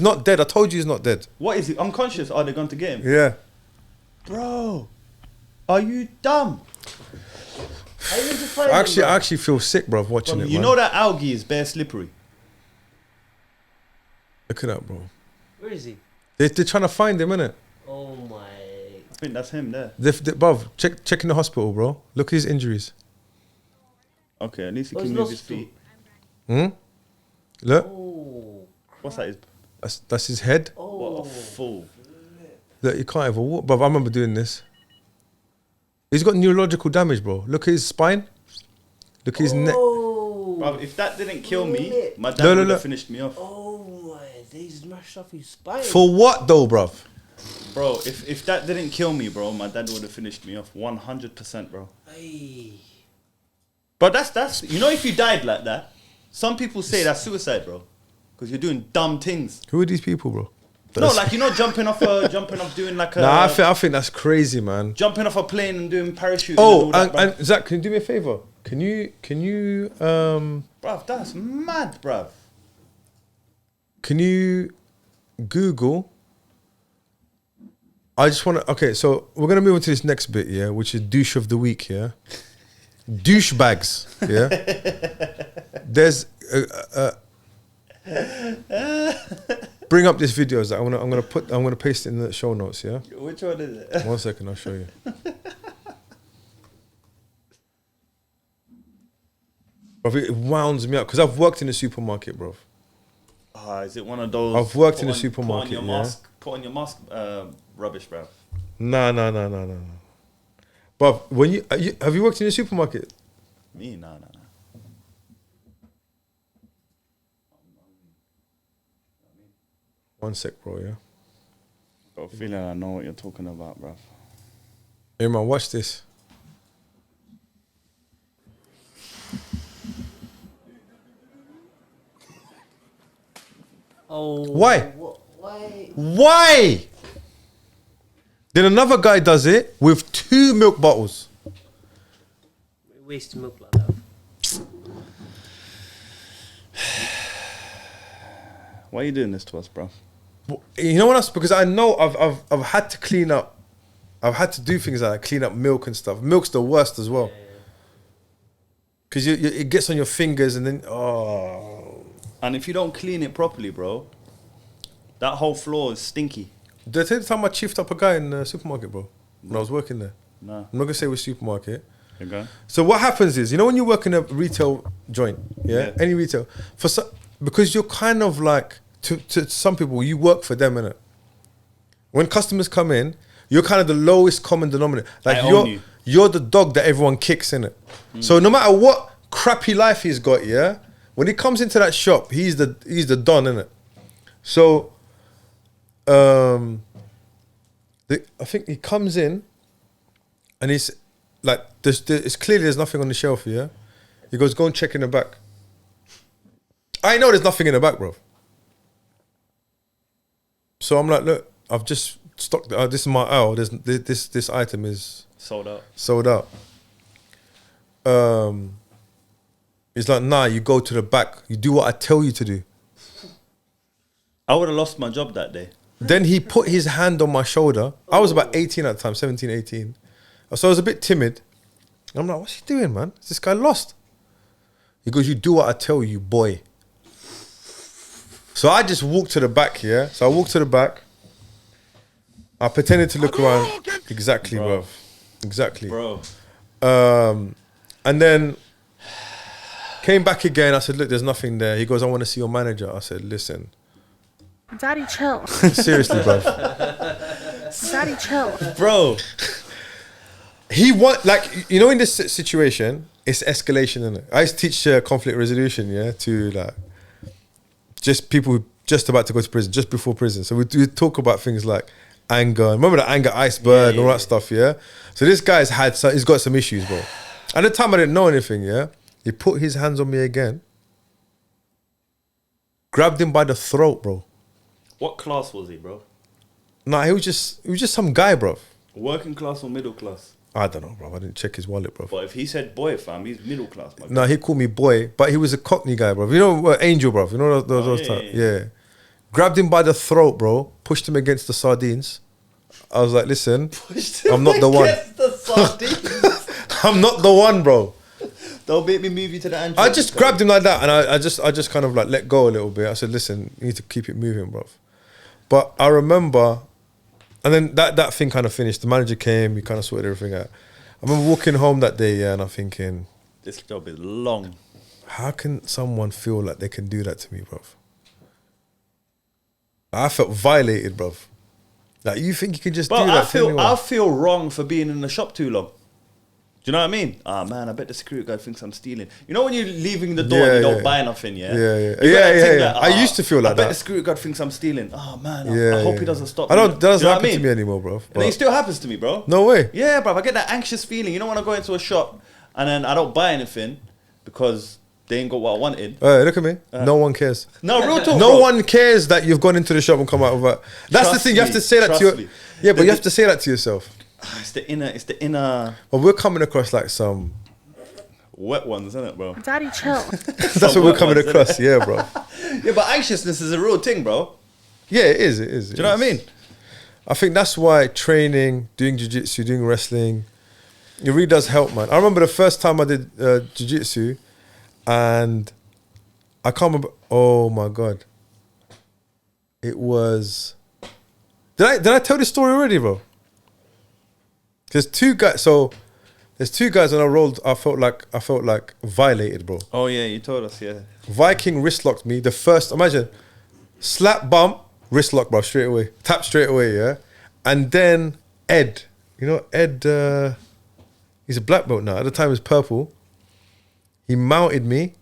not dead. I told you he's not dead. What is he? Unconscious? Are they going to get him? Yeah. Bro, are you dumb? I actually feel sick, bro, watching it. You man. know that algae is bare slippery. Look at that, bro. Where is he? They're trying to find him, innit? Oh my. I think that's him there. Bruv, check in the hospital, bro. Look at his injuries. Okay, at least he Oh, can he's move his lost feet. Look, Oh. What's that? that's his head. What a fool. Look, you can't even walk, bruv. I remember doing this. He's got neurological damage, bro. Look at his spine. Look at his neck. Bro, if that didn't kill me, my dad Look, would look. have finished me off. Oh my. They smashed off his spine. For what though, bruv? Bro, if that didn't kill me, bro, my dad would have finished me off 100%, bro. Hey. But that's you know, if you died like that, some people say that's suicide, bro, because you're doing dumb things. Who are these people, bro? No, like, you know, jumping off doing like a Nah, I think that's crazy, man. jumping off a plane and doing parachute. Oh, and all that, and Zach, can you do me a favor? Can you bruv, that's mad, bruv. Can you Google? I just want to. Okay, so we're gonna move on to this next bit, yeah, which is douche of the week, yeah. douchebags. Yeah. There's bring up this video. Zach. I'm gonna paste it in the show notes. Yeah. Which one is it? 1 second, I'll show you. Bro, it wounds me up because I've worked in a supermarket, bro. Is it one of those? I've worked in a supermarket. Put on your mask, rubbish, bro. No. But when have you worked in a supermarket? Me, no. 1 sec, bro. Yeah. Got a feeling I know what you're talking about, bro. Hey man, watch this. Oh. Why? Why? Why? Then another guy does it with 2 milk bottles. Waste milk like that. Why are you doing this to us, bro? You know what else? Because I know I've had to clean up. I've had to do things like that, clean up milk and stuff. Milk's the worst as well. Because it gets on your fingers and then, And if you don't clean it properly, bro, that whole floor is stinky. Did I tell you the time I chiefed up a guy in the supermarket, bro? When I was working there. No. I'm not going to say which supermarket. Okay. So what happens is, you know when you work in a retail joint, yeah? Any retail, because you're kind of like, to some people, you work for them, innit? When customers come in, you're kind of the lowest common denominator. Like you're the dog that everyone kicks, innit? So no matter what crappy life he's got, yeah? When he comes into that shop, he's the don, innit? So I think he comes in and he's like, it's clearly there's nothing on the shelf, yeah? He goes, go and check in the back. I know there's nothing in the back, bro. So I'm like, look, I've just stocked, this is my aisle, this item is sold out. He's like, nah, you go to the back, you do what I tell you to do. I would have lost my job that day. Then he put his hand on my shoulder. I was about 18 at the time, 17, 18. So I was a bit timid. I'm like, what's he doing, man? Is this guy lost? He goes, you do what I tell you, boy. So I just walked to the back, yeah? So I walked to the back. I pretended to look around. Exactly, bro. Exactly. Bro. And then came back again. I said, look, there's nothing there. He goes, I want to see your manager. I said, listen. Daddy, chill. Seriously, bro. Daddy, chill. Bro. You know, in this situation, it's escalation, isn't it? I used to teach conflict resolution, yeah, to like just people who just about to go to prison, just before prison. So we talk about things like anger. Remember the anger iceberg and all that stuff, yeah? So this guy's he's got some issues, bro. At the time, I didn't know anything, yeah? He put his hands on me again, grabbed him by the throat, bro. What class was he, bro? Nah, he was just some guy, bro. Working class or middle class? I don't know, bro. I didn't check his wallet, bro. But if he said boy, fam, he's middle class, my No, he called me boy, but he was a Cockney guy, bro. You know, Angel, bro. You know those type? Yeah. Grabbed him by the throat, bro. Pushed him against the sardines. I was like, listen, I'm not the one. The sardines. I'm not the one, bro. Don't make me move you to the Android. I just grabbed him like that, and I just kind of like let go a little bit. I said, listen, you need to keep it moving, bro. But I remember, and then that thing kind of finished. The manager came, he kind of sorted everything out. I remember walking home that day, yeah, and I'm thinking, this job is long. How can someone feel like they can do that to me, bro? I felt violated, bro. Like, you think you can just do that to anyone? I feel wrong for being in the shop too long. Do you know what I mean? Ah, man, I bet the security guard thinks I'm stealing. You know when you're leaving the door and you don't buy nothing, yeah? Yeah. I used to feel like that. I bet the security guard thinks I'm stealing. Oh, man, I hope he doesn't stop me. That doesn't happen to me anymore, bro. And it still happens to me, bro. No way. Yeah, bro, I get that anxious feeling. You know when I go into a shop and then I don't buy anything because they ain't got what I wanted. Look at me. No one cares. No, real talk, No bro. one cares that you've gone into the shop and come out of that. That's the thing. You have to say that to your... Yeah, but you have to say that to yourself. It's the inner... But we're coming across like some... wet ones, isn't it, bro? Daddy, chill. That's what we're coming across, yeah, bro. Yeah, but anxiousness is a real thing, bro. Yeah, it is. Do you know what I mean? I think that's why training, doing jiu-jitsu, doing wrestling, It really does help, man. I remember the first time I did jiu-jitsu, and I can't remember. Oh my god, it was. Did I tell this story already, bro? There's two guys. So there's two guys, and I felt like violated, bro. Oh yeah, you told us, yeah. Viking wrist locked me. The first, imagine, slap, bump, wrist lock, bro, straight away, tap straight away, yeah. And then Ed, you know Ed. He's a black belt now. At the time, he was purple. He mounted me,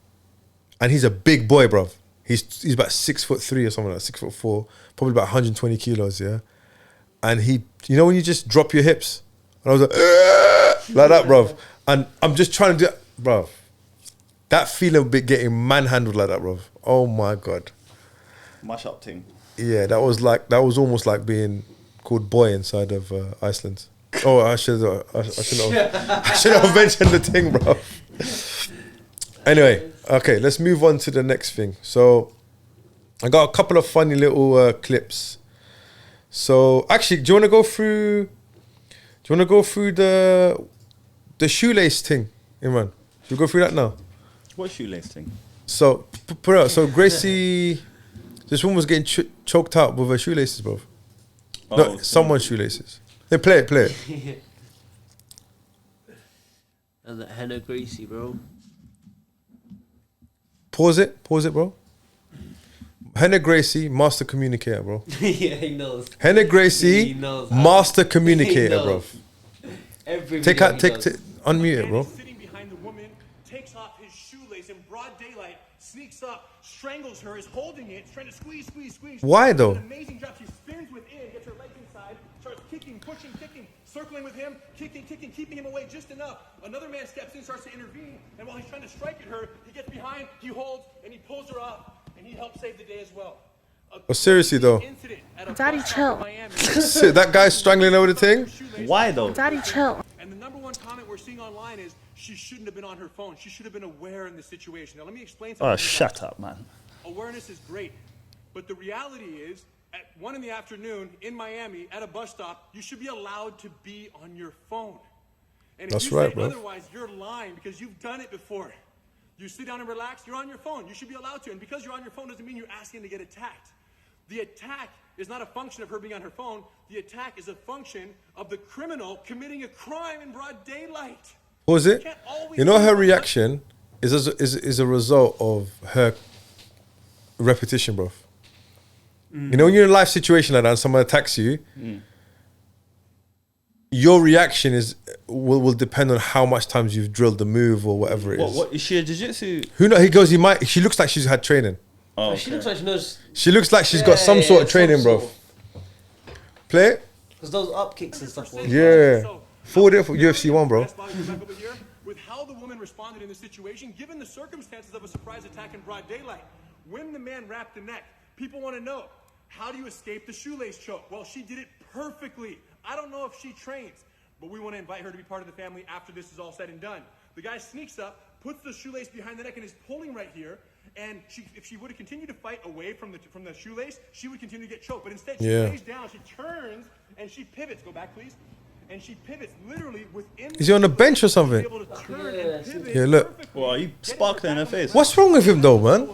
and he's a big boy, bro. He's about 6'3" or something like 6'4", probably about 120 kilos, yeah. And he, you know when you just drop your hips, and I was like that, bro. And I'm just trying to do, bro. That feeling of getting manhandled like that, bro. Oh my god. Mash up thing. Yeah, that was almost like being called boy inside of Iceland. Oh, I should have mentioned the thing, bro. Anyway, okay, let's move on to the next thing. So, I got a couple of funny little clips. So, actually, do you want to go through the shoelace thing, Imran? Do you go through that now? What shoelace thing? So, put it out. So, Gracie, this woman was getting choked out with her shoelaces, bro. No, someone's shoelaces. Hey, play it. And that Henna Gracie, bro. Pause it, bro. Henna Gracie, master communicator, bro. Yeah, he knows. Henna Gracie, He knows. master communicator, He bro. knows. Every Take video out, he take, does. unmute it, bro. Sitting behind the woman, takes off his shoelace in broad daylight, sneaks up, strangles her, is holding it, trying to squeeze. Why though? An amazing job. She spins within, gets her legs inside, starts kicking, pushing, kicking, circling with him, kicking, keeping him away just enough. Another man steps in, starts to intervene, and while he's trying to strike at her, he gets behind, he holds, and he pulls her up, and he helps save the day as well. Oh, seriously though. Daddy, chill. That guy's strangling over the thing. Why though? Daddy, chill. And the number one comment we're seeing online is she shouldn't have been on her phone. She should have been aware in the situation. Now let me explain something. Oh, shut up, man. Awareness is great, but the reality is at 1 PM in Miami at a bus stop, you should be allowed to be on your phone. And if That's you right, say bro. otherwise, you're lying because you've done it before. You sit down and relax, you're on your phone. You should be allowed to. And because you're on your phone doesn't mean you're asking to get attacked. The attack is not a function of her being on her phone. The attack is a function of the criminal committing a crime in broad daylight. What was it? You know her reaction is a result of her repetition, bro. You know when you're in a life situation like that and someone attacks you, your reaction will depend on how much times you've drilled the move or whatever it is. What is she a jiu-jitsu? Who knows? He goes, she looks like she's had training. Oh, She looks like she knows. She looks like she's got some sort of training, bro. Play it? Because those up kicks and stuff. Yeah. Forward it for UFC 1, bro. With how the woman responded in the situation, given the circumstances of a surprise attack in broad daylight. When the man wrapped the neck, people want to know, how do you escape the shoelace choke? Well, she did it perfectly. I don't know if she trains, but we want to invite her to be part of the family after this is all said and done. The guy sneaks up, puts the shoelace behind the neck and is pulling right here. And if she would have continued to fight away from the shoelace, she would continue to get choked. But instead, she lays down, she turns, and she pivots. Go back, please. And she pivots literally within. Is he on the bench or something? Yeah, look. Well, you sparked her in her face. What's wrong with him though, man?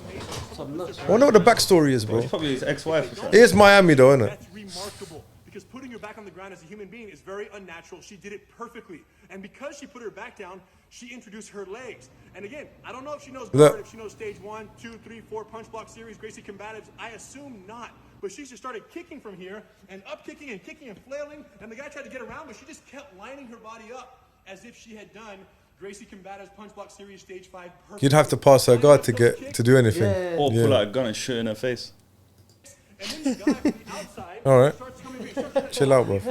I wonder what the backstory is, bro. She's probably his ex-wife or something. It is Miami though, isn't it? That's remarkable. Because putting her back on the ground as a human being is very unnatural. She did it perfectly. And because she put her back down, she introduced her legs. And again, I don't know if she knows guard, if she knows stage 1, 2, 3, 4 punch block series, Gracie combatives. I assume not. But she just started kicking from here and up kicking and flailing. And the guy tried to get around, but she just kept lining her body up as if she had done Gracie combatives punch block series stage 5 perfectly. You'd have to pass her guard to do anything. Or pull out a gun and shoot in her face. And then this guy from the outside All right. starts coming Chill out, bro. and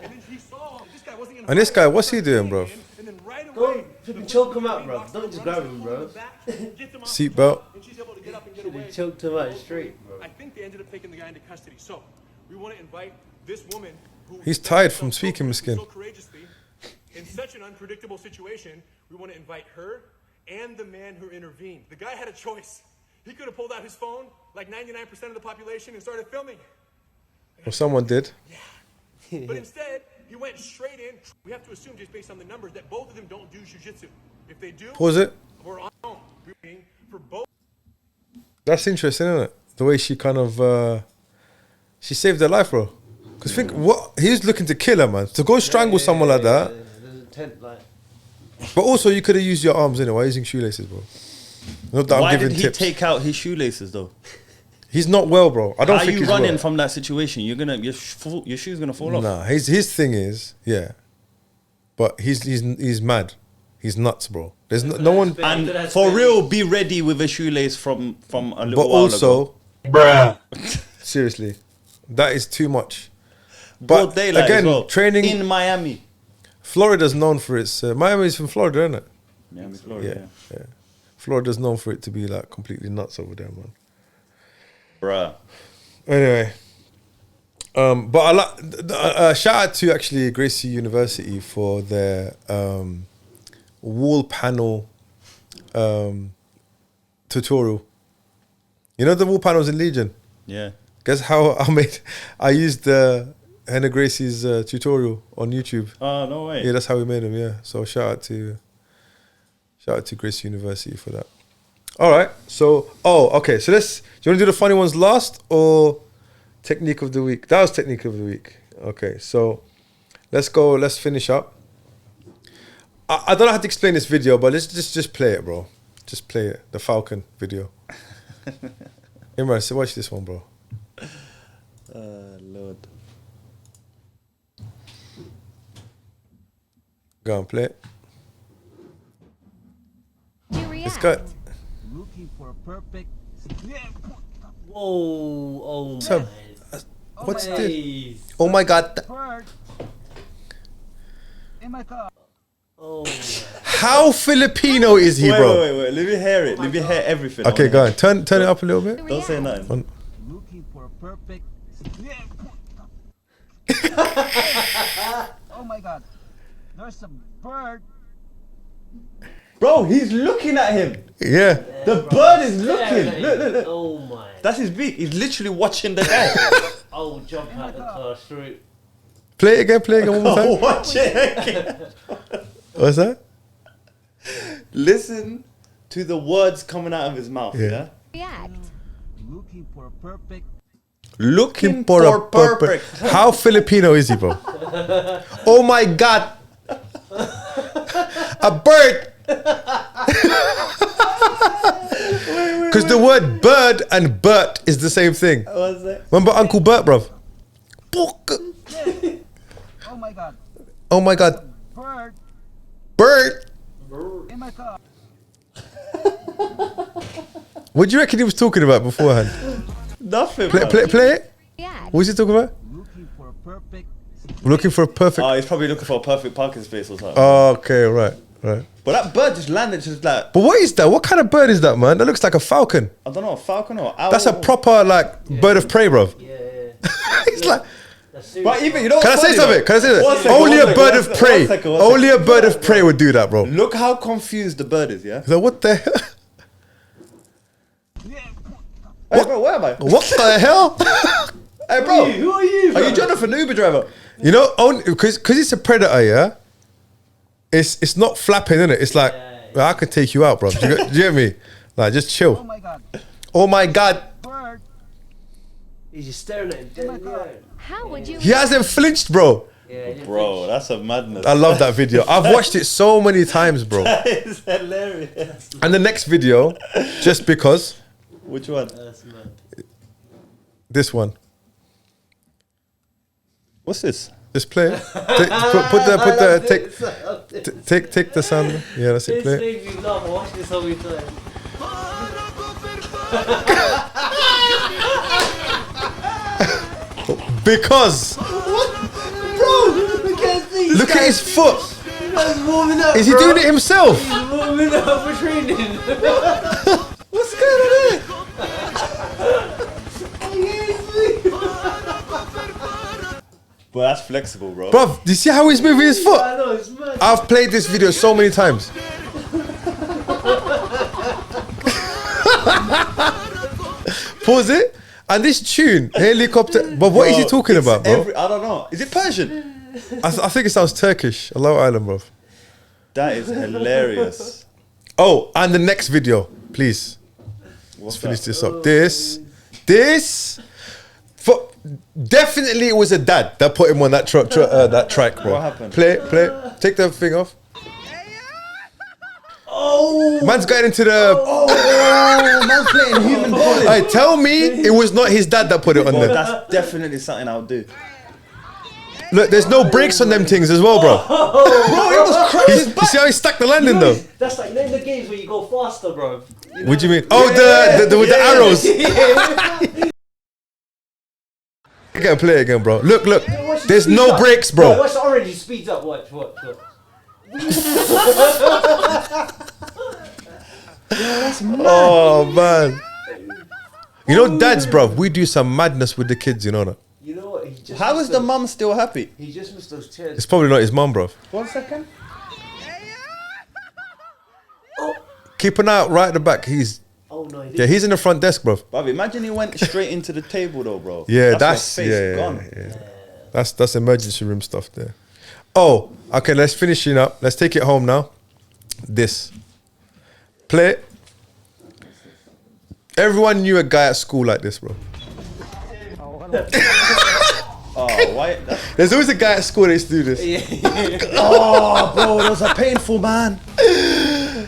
then he saw this guy wasn't gonna And this guy, what's he doing, bro? and then right away, Don't flipping choke him out, bro. Don't just grab him, bro. Seatbelt. and she's able to get up and get Should away. have choked him out straight, bro. I think they ended up taking the guy into custody. So we want to invite this woman who He's tired from speaking, Miskin. so courageously in such an unpredictable situation. We want to invite her and the man who intervened. The guy had a choice. He could have pulled out his phone like 99% of the population and started filming. Well, someone did. But instead, He went straight in. We have to assume, just based on the numbers, that both of them don't do jiu-jitsu. If they do, Pause it. we're on for both. That's interesting, isn't it? The way she kind of she saved their life, bro. Because think what he's looking to kill her, man. To go strangle someone like that. There's intent, like. But also, you could have used your arms anyway. Why using shoelaces, bro? Not that Why I'm giving did he tips. take out his shoelaces though? He's not well, bro. I don't How think you he's running well. from that situation? You're gonna your shoes gonna fall off. Nah, his thing is, yeah. But he's mad. He's nuts, bro. There's no one. And for real, be ready with a shoelace from a little But while also, ago. bruh. Seriously, that is too much. But Broad daylight again, as well. training in Miami. Florida's known for its. Miami's from Florida, isn't it? Miami, Florida. Yeah. Florida's known for it to be like completely nuts over there, man. Bruh. Anyway, but I like shout out to actually Gracie University for their wall panel tutorial. You know the wall panels in Legion? Yeah. Guess how I used Henna Gracie's tutorial on YouTube. Oh, no way. Yeah, that's how we made them. Yeah, so shout out to Gracie University for that. All right, so okay. So do you want to do the funny ones last or technique of the week? That was technique of the week. Okay, so let's go. Let's finish up. I don't know how to explain this video, but let's just play it, bro. Just play it. The Falcon video. Imran, so watch this one, bro. Lord. Go on, play it. It's good. Looking for a perfect. Whoa! Oh What's up? my! What's Hey. this? Oh my God! Bird in my car. Oh. How Filipino is he, bro? Wait. Let me hear it. Let me hear everything. Okay, go on. Turn it up a little bit. Don't say nothing. Looking for a perfect. Oh my God! There's a bird. Bro, he's looking at him. Yeah. The bird is looking. Look. Oh my! That's his beak. He's literally watching the guy. Oh, jump out the car straight. Play it again one more time. Watch it again. What's that? Listen to the words coming out of his mouth. Yeah. React. Looking for a perfect. Looking for a perfect. How Filipino is he, bro? Oh my God! A bird. Because the word bird and Bert is the same thing. What's that? Remember Uncle Bert, bruv? Oh my God! Oh my God. Bird Bird. in my car. What do you reckon he was talking about beforehand? Nothing. Play it. What was he talking about? Looking for a perfect. Looking for a perfect. Oh, he's probably looking for a perfect parking space or something. Okay, right. But that bird just landed just like, But what is that? What kind of bird is that, man? That looks like a falcon. I don't know, a falcon or owl. That's a proper like bird of prey, bro. Yeah. It's like. But even, you know, Can I say something? Only a bird of prey. Only a bird of prey would do that, bro. Look how confused the bird is, yeah? So what the hell? Hey, bro, where am I? What the hell? Hey, bro. Who are you? Are you Jonathan, the Uber driver? You know, only because it's a predator, yeah. It's not flapping, innit? It's like well, I could take you out, bro. Do you get me? Like just Oh chill. my God! Oh my God. Bird. He's just staring at him dead in the eye. How would you? He hasn't flinched, bro. Yeah, Bro, that's a madness. I love that video. I've watched it so many times, bro. It's hilarious. And the next video, just because, Which one? That's mad. this one. What's this? Just play it. Take the sound. Yeah, that's it. This Play it. makes me laugh. I watch this all the time. Because look at his foot. He's warming up. Is he doing it himself? He's warming up for training. What's going on here? But that's flexible, bro. Bruv, do you see how he's moving his foot? I know, it's mad. I've played this video so many times. Pause it And this tune, helicopter. But what is he talking about, bro? I don't know. Is it Persian? I think it sounds Turkish. Allahu Island, bro. That is hilarious. Oh, and the next video, please. Let's finish this up. This. Definitely it was a dad that put him on that track, bro. What happened? Play. Take the thing off. Oh, man's going into the. Oh, man's playing human bowling. Hey, tell me it was not his dad that put it on there. That's definitely something I would do. Look, there's no brakes on them things as well, bro. Bro, it was crazy. You see how he stacked the landing though? That's like name the games where you go faster, bro. What do you mean? Oh, the with the arrows. You gotta play again, bro. Look. There's no brakes, bro. Watch the orange. He speeds up. Watch. Oh man. You know, dads, bro. We do some madness with the kids. You know that. You know what? How is the mum still happy? He just missed those chairs. It's probably not his mum, bro. 1 second. Keep an eye out right at the back. He's in the front desk, bro. Bruv, imagine he went straight into the table though, bro. Yeah, that's gone. That's emergency room stuff there. Oh, okay. Let's finish it up. Let's take it home now. This. Play. Everyone knew a guy at school like this, bro. Oh, why? There's always a guy at school that used to do this. Oh, bro, those are painful, man. I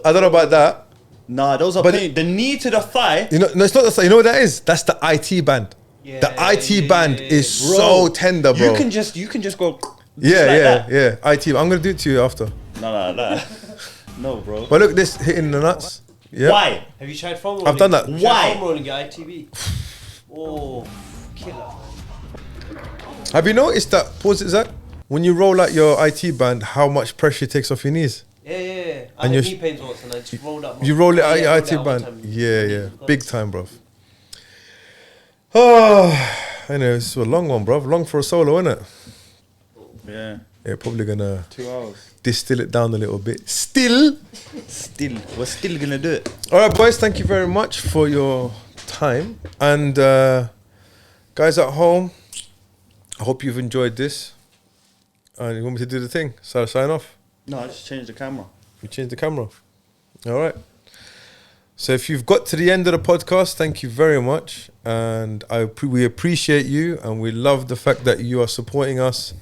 don't know about that. Nah, those are painful. The knee to the thigh. You know, no, it's not the thigh. You know what that is? That's the IT band. Yeah, the IT band is so tender, bro. You can just go. Yeah. IT. I'm gonna do it to you after. No. No, bro. But look, this hitting the nuts. Yeah. Why? Have you tried foam rolling? I've done that. Why? Foam rolling your ITV. Oh, killer. Have you noticed that? Pause it, Zach. When you roll out your IT band, how much pressure it takes off your knees? Yeah. I And had your knee pains once and I just rolled up. You roll it out your IT band. Yeah. Big time, bro. Oh, I know this is a long one, bro. Long for a solo, isn't it? Yeah. Yeah, probably gonna 2 hours. distill it down a little bit. Still, we're still gonna do it. All right, boys. Thank you very much for your time, and guys at home, I hope you've enjoyed this. And you want me to do the thing? So sign off. No, I just changed the camera. You changed the camera. All right. So if you've got to the end of the podcast, thank you very much, and we appreciate you, and we love the fact that you are supporting us,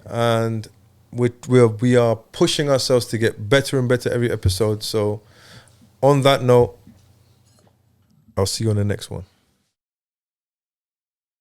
and we are pushing ourselves to get better and better every episode. So on that note, I'll see you on the next one.